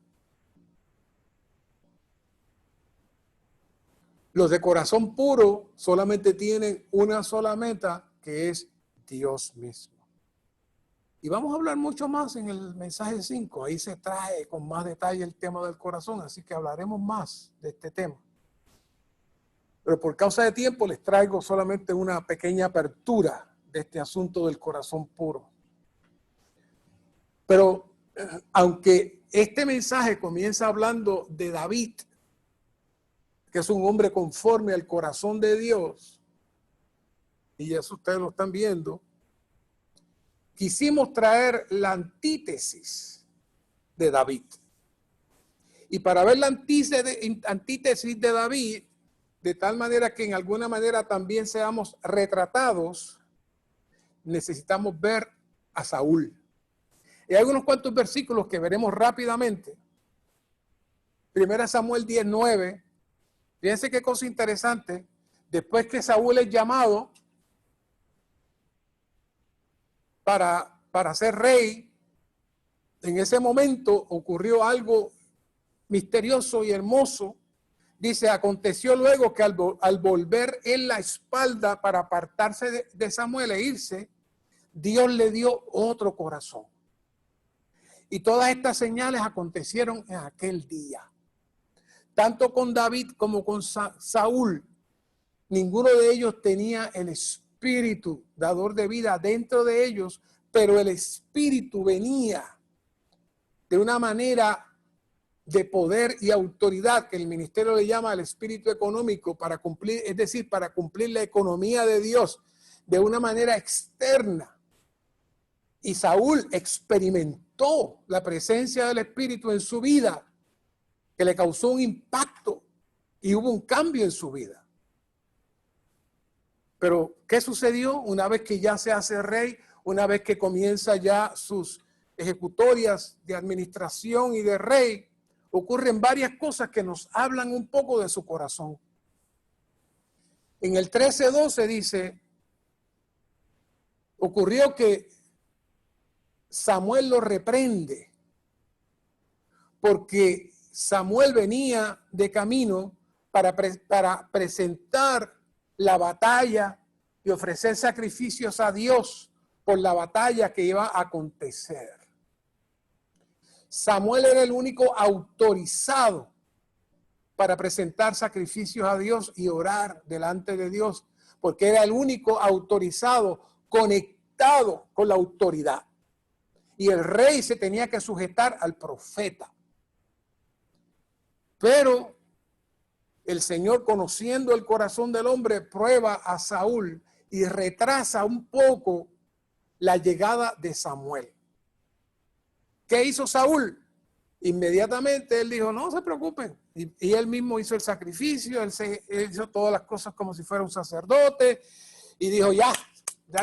A: Los de corazón puro solamente tienen una sola meta, que es Dios mismo. Y vamos a hablar mucho más en el mensaje 5. Ahí se trae con más detalle el tema del corazón, así que hablaremos más de este tema. Pero por causa de tiempo les traigo solamente una pequeña apertura de este asunto del corazón puro. Pero aunque este mensaje comienza hablando de David, que es un hombre conforme al corazón de Dios, y eso ustedes lo están viendo, quisimos traer la antítesis de David. Y para ver la antítesis de David, de tal manera que en alguna manera también seamos retratados, necesitamos ver a Saúl. Y hay unos cuantos versículos que veremos rápidamente. 1 Samuel 10:9. Fíjense qué cosa interesante. Después que Saúl es llamado para ser rey, en ese momento ocurrió algo misterioso y hermoso. Dice, aconteció luego que al volver él la espalda para apartarse de Samuel e irse, Dios le dio otro corazón. Y todas estas señales acontecieron en aquel día. Tanto con David como con Saúl, ninguno de ellos tenía el espíritu dador de vida dentro de ellos, pero el espíritu venía de una manera de poder y autoridad que el ministerio le llama al espíritu económico para cumplir, es decir, para cumplir la economía de Dios de una manera externa. Y Saúl experimentó la presencia del espíritu en su vida, que le causó un impacto y hubo un cambio en su vida. Pero, ¿qué sucedió una vez que ya se hace rey? Una vez que comienza ya sus ejecutorias de administración y de rey, ocurren varias cosas que nos hablan un poco de su corazón. En el 13:12 dice, ocurrió que Samuel lo reprende porque Samuel venía de camino para presentar la batalla y ofrecer sacrificios a Dios por la batalla que iba a acontecer. Samuel era el único autorizado para presentar sacrificios a Dios y orar delante de Dios, porque era el único autorizado conectado con la autoridad. Y el rey se tenía que sujetar al profeta. Pero el Señor, conociendo el corazón del hombre, prueba a Saúl y retrasa un poco la llegada de Samuel. ¿Qué hizo Saúl? Inmediatamente él dijo, no se preocupen. Y él mismo hizo el sacrificio, él hizo todas las cosas como si fuera un sacerdote. Y dijo, ya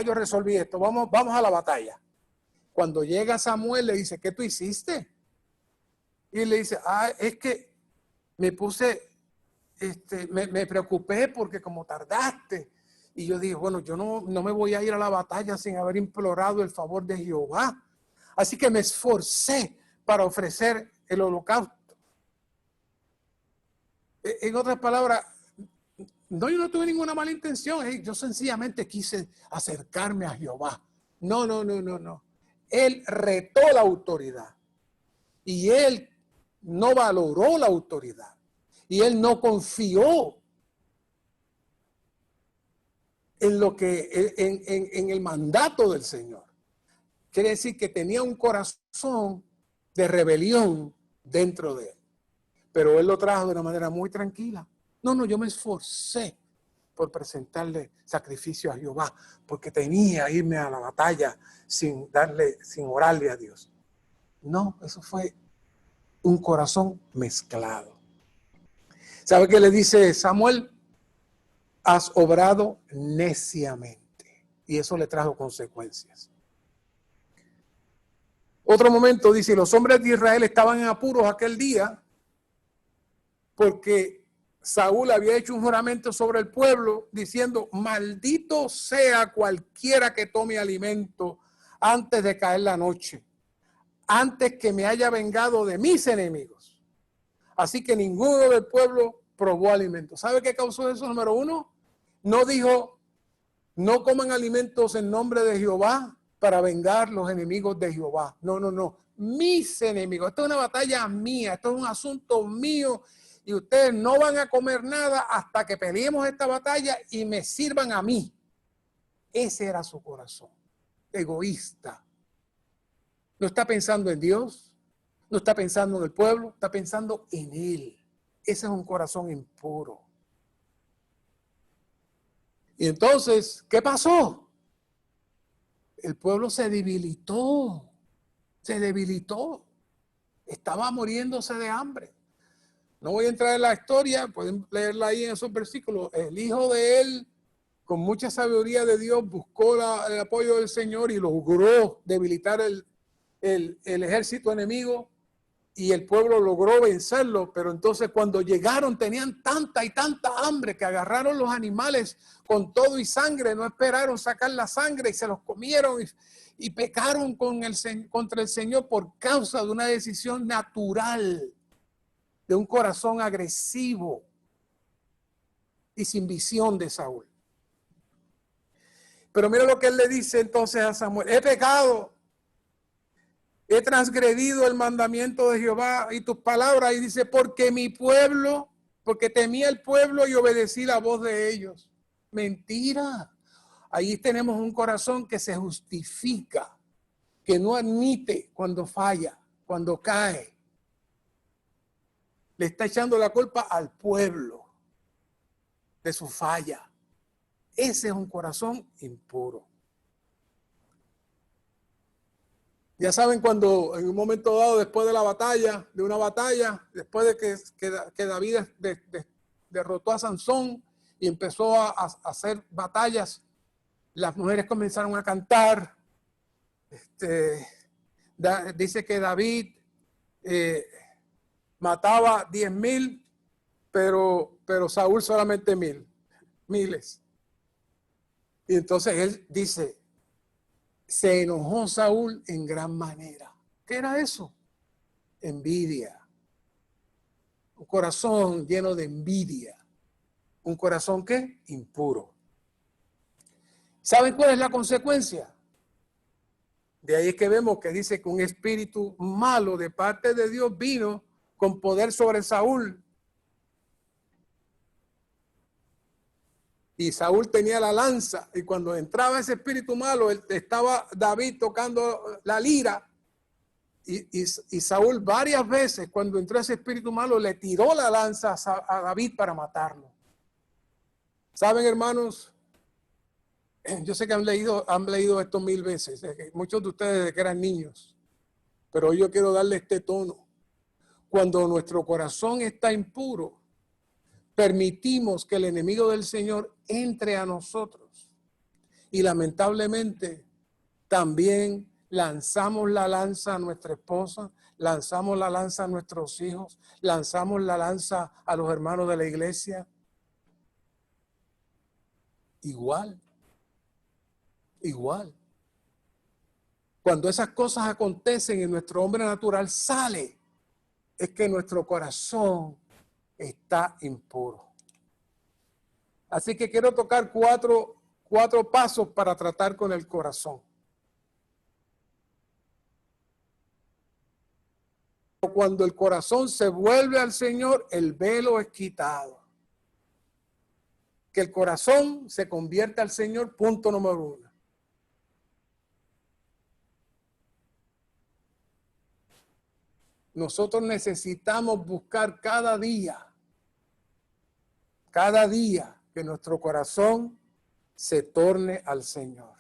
A: yo resolví esto, vamos a la batalla. Cuando llega Samuel le dice, ¿qué tú hiciste? Y le dice, es que me puse, me preocupé porque como tardaste. Y yo dije, bueno, yo no me voy a ir a la batalla sin haber implorado el favor de Jehová. Así que me esforcé para ofrecer el holocausto. En otras palabras, yo no tuve ninguna mala intención. Yo sencillamente quise acercarme a Jehová. No. Él retó la autoridad. Y él no valoró la autoridad. Y él no confió en lo que en el mandato del Señor. Quiere decir que tenía un corazón de rebelión dentro de él. Pero él lo trajo de una manera muy tranquila. No, yo me esforcé por presentarle sacrificio a Jehová, porque tenía que irme a la batalla sin orarle a Dios. No, eso fue un corazón mezclado. ¿Sabe qué le dice Samuel? Has obrado neciamente. Y eso le trajo consecuencias. Otro momento dice, los hombres de Israel estaban en apuros aquel día porque Saúl había hecho un juramento sobre el pueblo diciendo, maldito sea cualquiera que tome alimento antes de caer la noche, antes que me haya vengado de mis enemigos. Así que ninguno del pueblo probó alimento. ¿Sabe qué causó eso? Número uno, no dijo, no coman alimentos en nombre de Jehová para vengar los enemigos de Jehová. No. Mis enemigos. Esto es una batalla mía. Esto es un asunto mío. Y ustedes no van a comer nada hasta que peleemos esta batalla y me sirvan a mí. Ese era su corazón. Egoísta. No está pensando en Dios. No está pensando en el pueblo. Está pensando en él. Ese es un corazón impuro. Y entonces, ¿qué pasó? El pueblo se debilitó, estaba muriéndose de hambre. No voy a entrar en la historia, pueden leerla ahí en esos versículos. El hijo de él, con mucha sabiduría de Dios, buscó el apoyo del Señor y logró debilitar el ejército enemigo y el pueblo logró vencerlo. Pero entonces cuando llegaron tenían tanta y tanta hambre que agarraron los animales con todo y sangre, no esperaron sacar la sangre y se los comieron y pecaron contra el Señor por causa de una decisión natural, de un corazón agresivo y sin visión de Saúl. Pero mira lo que él le dice entonces a Samuel, he pecado, he transgredido el mandamiento de Jehová y tus palabras, y dice, porque temía el pueblo y obedecí la voz de ellos. Mentira. Ahí tenemos un corazón que se justifica, que no admite cuando falla, cuando cae. le está echando la culpa al pueblo de su falla. Ese es un corazón impuro. Ya saben, cuando en un momento dado, después de la batalla, de una batalla, después de que David derrotó a Sansón y empezó a hacer batallas, las mujeres comenzaron a cantar. Dice que David mataba 10,000, pero Saúl solamente miles. Y entonces él dice, se enojó Saúl en gran manera. ¿Qué era eso? Envidia. Un corazón lleno de envidia. Un corazón ¿qué? Impuro. ¿Saben cuál es la consecuencia? De ahí es que vemos que dice que un espíritu malo de parte de Dios vino con poder sobre Saúl. Y Saúl tenía la lanza, y cuando entraba ese espíritu malo, estaba David tocando la lira, y Saúl varias veces, cuando entró ese espíritu malo, le tiró la lanza a David para matarlo. ¿Saben, hermanos? Yo sé que han leído esto 1000 veces, muchos de ustedes desde que eran niños, pero hoy yo quiero darle este tono. Cuando nuestro corazón está impuro, permitimos que el enemigo del Señor entre a nosotros. Y lamentablemente también lanzamos la lanza a nuestra esposa, lanzamos la lanza a nuestros hijos, lanzamos la lanza a los hermanos de la iglesia. Igual. Cuando esas cosas acontecen en nuestro hombre natural sale, es que nuestro corazón está impuro. Así que quiero tocar cuatro pasos para tratar con el corazón. Cuando el corazón se vuelve al Señor, el velo es quitado. Que el corazón se convierta al Señor, punto número 1. Nosotros necesitamos buscar cada día que nuestro corazón se torne al Señor.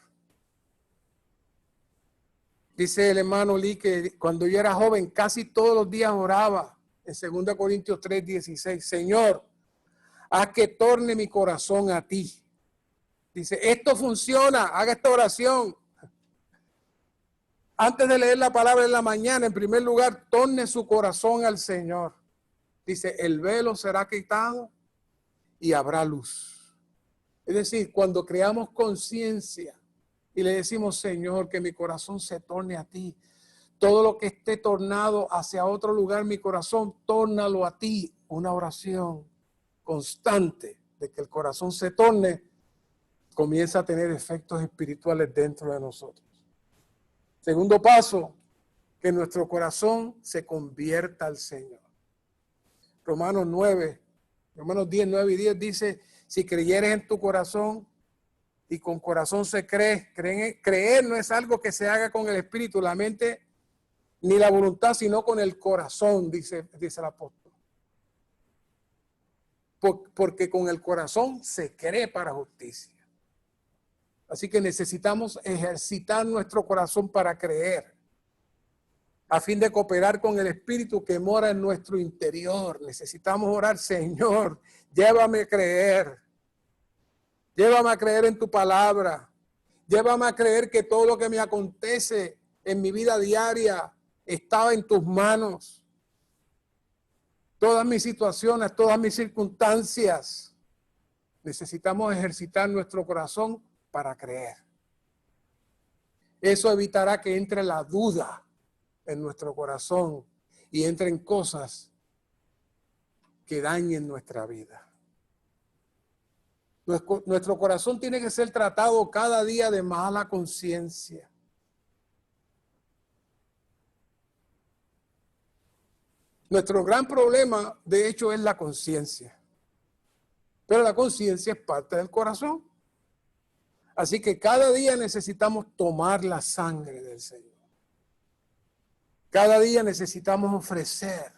A: Dice el hermano Lee que cuando yo era joven casi todos los días oraba en 2 Corintios 3:16, Señor, haz que torne mi corazón a ti. Dice, esto funciona, haga esta oración. Antes de leer la palabra en la mañana, en primer lugar, torne su corazón al Señor. Dice, el velo será quitado y habrá luz. Es decir, cuando creamos conciencia y le decimos, Señor, que mi corazón se torne a ti. Todo lo que esté tornado hacia otro lugar, mi corazón, tórnalo a ti. Una oración constante de que el corazón se torne, comienza a tener efectos espirituales dentro de nosotros. Segundo paso, que nuestro corazón se convierta al Señor. Romanos 10, 9 y 10 dice, si creyeres en tu corazón y con corazón se cree, creer no es algo que se haga con el espíritu, la mente, ni la voluntad, sino con el corazón, dice el apóstol. Porque con el corazón se cree para justicia. Así que necesitamos ejercitar nuestro corazón para creer, a fin de cooperar con el Espíritu que mora en nuestro interior. Necesitamos orar, Señor, llévame a creer. Llévame a creer en tu palabra. Llévame a creer que todo lo que me acontece en mi vida diaria estaba en tus manos. Todas mis situaciones, todas mis circunstancias. Necesitamos ejercitar nuestro corazón para creer. Eso evitará que entre la duda en nuestro corazón y entren cosas que dañen nuestra vida. Nuestro corazón tiene que ser tratado cada día de mala conciencia. Nuestro gran problema, de hecho, es la conciencia. Pero la conciencia es parte del corazón. Así que cada día necesitamos tomar la sangre del Señor. Cada día necesitamos ofrecer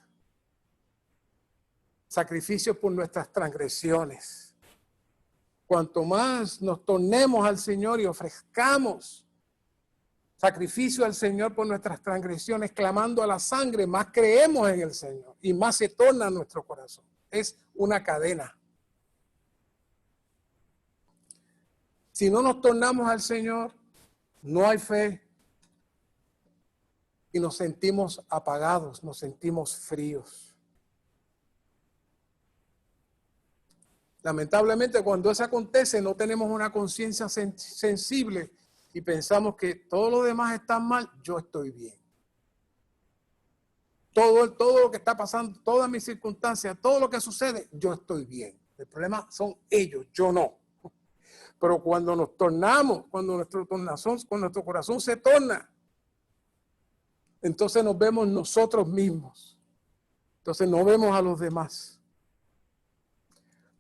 A: sacrificio por nuestras transgresiones. Cuanto más nos tornemos al Señor y ofrezcamos sacrificio al Señor por nuestras transgresiones, clamando a la sangre, más creemos en el Señor y más se torna nuestro corazón. Es una cadena. Si no nos tornamos al Señor, no hay fe y nos sentimos apagados, nos sentimos fríos. Lamentablemente, cuando eso acontece, no tenemos una conciencia sensible y pensamos que todo lo demás está mal, yo estoy bien. Todo lo que está pasando, todas mis circunstancias, todo lo que sucede, yo estoy bien. El problema son ellos, yo no. Pero cuando nos tornamos, cuando nuestro corazón se torna, entonces nos vemos nosotros mismos. Entonces no vemos a los demás.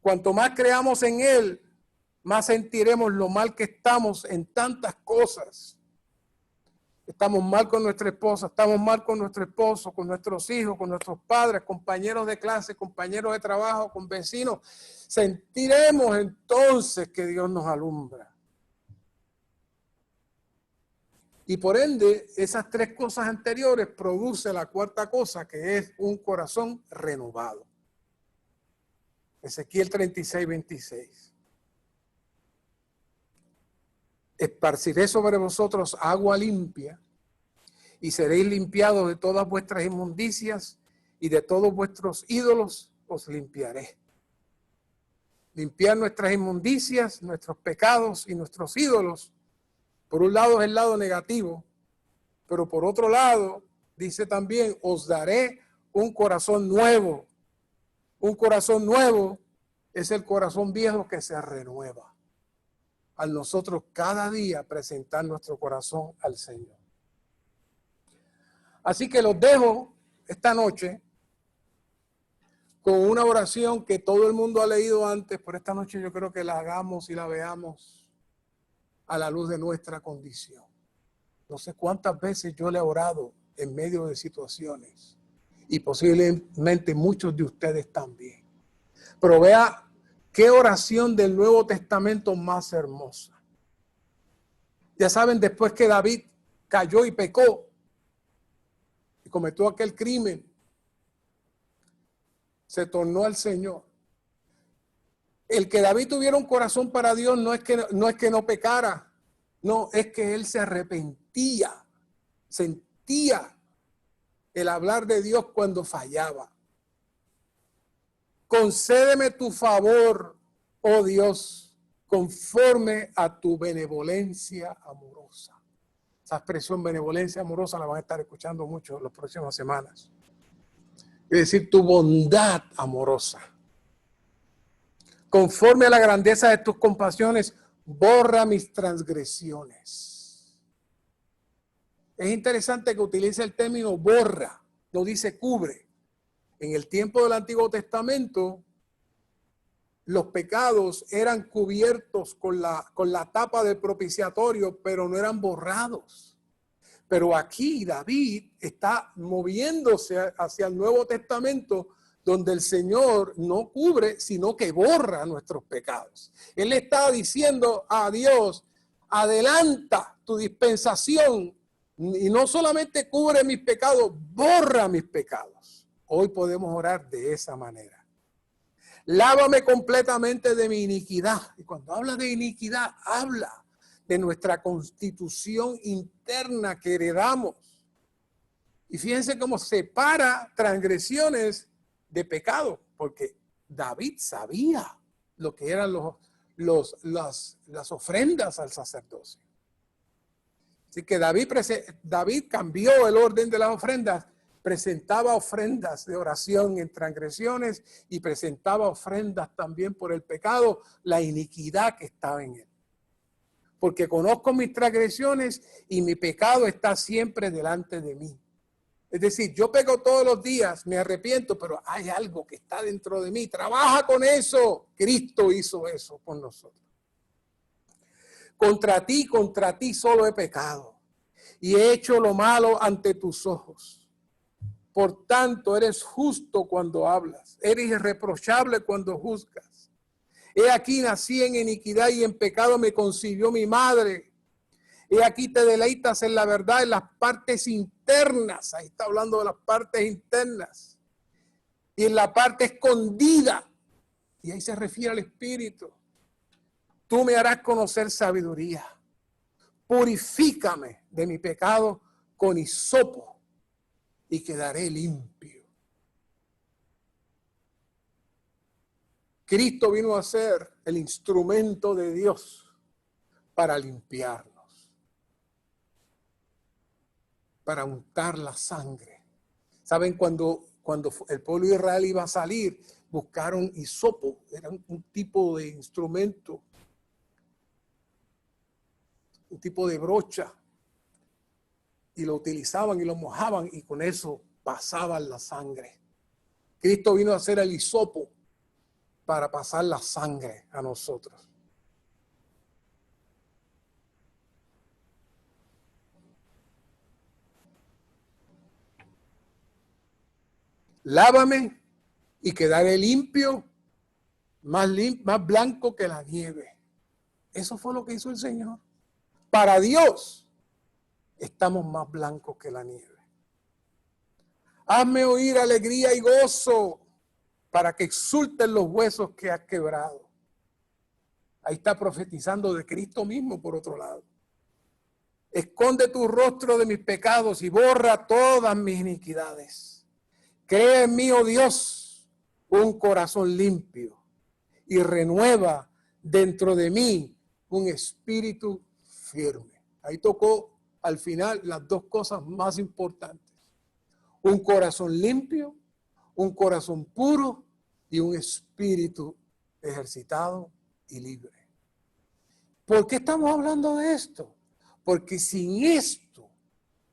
A: Cuanto más creamos en Él, más sentiremos lo mal que estamos en tantas cosas. Estamos mal con nuestra esposa, estamos mal con nuestro esposo, con nuestros hijos, con nuestros padres, compañeros de clase, compañeros de trabajo, con vecinos. Sentiremos entonces que Dios nos alumbra. Y por ende, esas tres cosas anteriores produce la cuarta cosa, que es un corazón renovado. Ezequiel 36, 26. Esparciré sobre vosotros agua limpia y seréis limpiados de todas vuestras inmundicias y de todos vuestros ídolos os limpiaré. Limpiar nuestras inmundicias, nuestros pecados y nuestros ídolos, por un lado es el lado negativo, pero por otro lado dice también, os daré un corazón nuevo. Un corazón nuevo es el corazón viejo que se renueva al nosotros cada día presentar nuestro corazón al Señor. Así que los dejo esta noche con una oración que todo el mundo ha leído antes, pero esta noche yo creo que la hagamos y la veamos a la luz de nuestra condición. No sé cuántas veces yo le he orado en medio de situaciones y posiblemente muchos de ustedes también. Pero vea qué oración del Nuevo Testamento más hermosa. Ya saben, después que David cayó y pecó y cometió aquel crimen, se tornó al Señor. El que David tuviera un corazón para Dios no es que no pecara, no, es que él se arrepentía, sentía el hablar de Dios cuando fallaba. Concédeme tu favor, oh Dios, conforme a tu benevolencia amorosa. Esa expresión benevolencia amorosa la van a estar escuchando mucho en las próximas semanas. Es decir, tu bondad amorosa. Conforme a la grandeza de tus compasiones, borra mis transgresiones. Es interesante que utilice el término borra, no dice cubre. En el tiempo del Antiguo Testamento, los pecados eran cubiertos con la tapa del propiciatorio, pero no eran borrados. Pero aquí David está moviéndose hacia el Nuevo Testamento, donde el Señor no cubre, sino que borra nuestros pecados. Él está diciendo a Dios, adelanta tu dispensación y no solamente cubre mis pecados, borra mis pecados. Hoy podemos orar de esa manera. Lávame completamente de mi iniquidad. Y cuando habla de iniquidad, habla de nuestra constitución interna que heredamos. Y fíjense cómo separa transgresiones de pecado, porque David sabía lo que eran las ofrendas al sacerdocio. Así que David cambió el orden de las ofrendas, presentaba ofrendas de oración en transgresiones y presentaba ofrendas también por el pecado, la iniquidad que estaba en él. Porque conozco mis transgresiones y mi pecado está siempre delante de mí. Es decir, yo peco todos los días, me arrepiento, pero hay algo que está dentro de mí. Trabaja con eso. Cristo hizo eso por nosotros. Contra ti solo he pecado y he hecho lo malo ante tus ojos. Por tanto, eres justo cuando hablas, eres irreprochable cuando juzgas. He aquí nací en iniquidad y en pecado me concibió mi madre. He aquí te deleitas en la verdad, en las partes internas. Ahí está hablando de las partes internas. Y en la parte escondida. Y ahí se refiere al Espíritu. Tú me harás conocer sabiduría. Purifícame de mi pecado con hisopo y quedaré limpio. Cristo vino a ser el instrumento de Dios para limpiarnos, para untar la sangre. ¿Saben? Cuando el pueblo de Israel iba a salir, buscaron hisopo, era un tipo de instrumento, un tipo de brocha, y lo utilizaban y lo mojaban y con eso pasaban la sangre. Cristo vino a ser el hisopo para pasar la sangre a nosotros. Lávame y quedaré limpio, más blanco que la nieve. Eso fue lo que hizo el Señor. Para Dios estamos más blancos que la nieve. Hazme oír alegría y gozo para que exulten los huesos que has quebrado. Ahí está profetizando de Cristo mismo, por otro lado. Esconde tu rostro de mis pecados y borra todas mis iniquidades. Crea en mí, oh Dios, un corazón limpio y renueva dentro de mí un espíritu firme. Ahí tocó al final las dos cosas más importantes. Un corazón limpio, un corazón puro y un espíritu ejercitado y libre. ¿Por qué estamos hablando de esto? Porque sin esto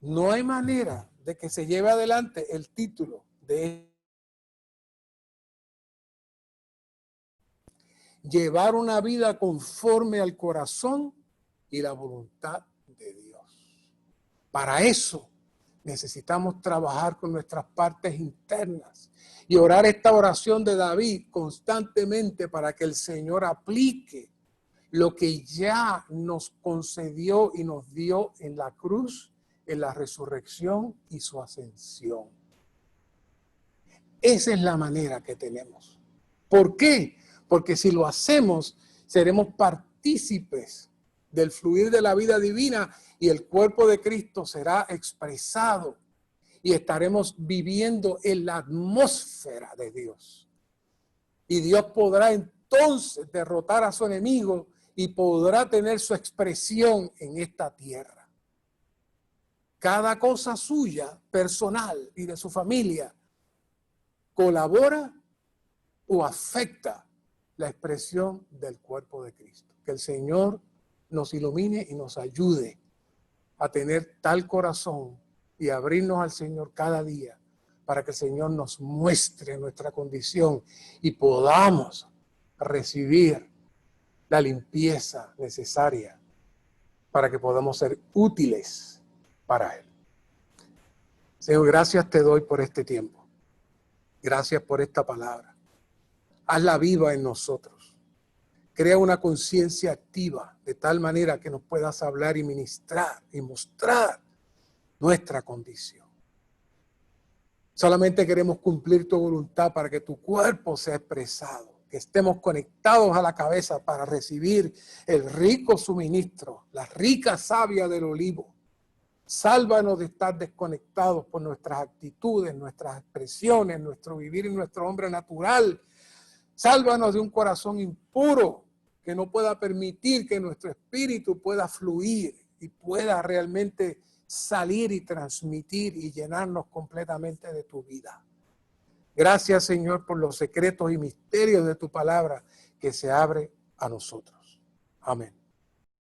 A: no hay manera de que se lleve adelante el título de llevar una vida conforme al corazón y la voluntad de Dios. Para eso necesitamos trabajar con nuestras partes internas y orar esta oración de David constantemente para que el Señor aplique lo que ya nos concedió y nos dio en la cruz, en la resurrección y su ascensión. Esa es la manera que tenemos. ¿Por qué? Porque si lo hacemos, seremos partícipes del fluir de la vida divina y el cuerpo de Cristo será expresado y estaremos viviendo en la atmósfera de Dios. Y Dios podrá entonces derrotar a su enemigo y podrá tener su expresión en esta tierra. Cada cosa suya, personal y de su familia, colabora o afecta la expresión del cuerpo de Cristo. Que el Señor nos ilumine y nos ayude a tener tal corazón y abrirnos al Señor cada día para que el Señor nos muestre nuestra condición y podamos recibir la limpieza necesaria para que podamos ser útiles para Él. Señor, gracias te doy por este tiempo. Gracias por esta palabra. Hazla viva en nosotros. Crea una conciencia activa de tal manera que nos puedas hablar y ministrar y mostrar nuestra condición. Solamente queremos cumplir tu voluntad para que tu cuerpo sea expresado, que estemos conectados a la cabeza para recibir el rico suministro, la rica savia del olivo. Sálvanos de estar desconectados por nuestras actitudes, nuestras expresiones, nuestro vivir y nuestro hombre natural. Sálvanos de un corazón impuro que no pueda permitir que nuestro espíritu pueda fluir y pueda realmente salir y transmitir y llenarnos completamente de tu vida. Gracias, Señor, por los secretos y misterios de tu palabra que se abre a nosotros. Amén.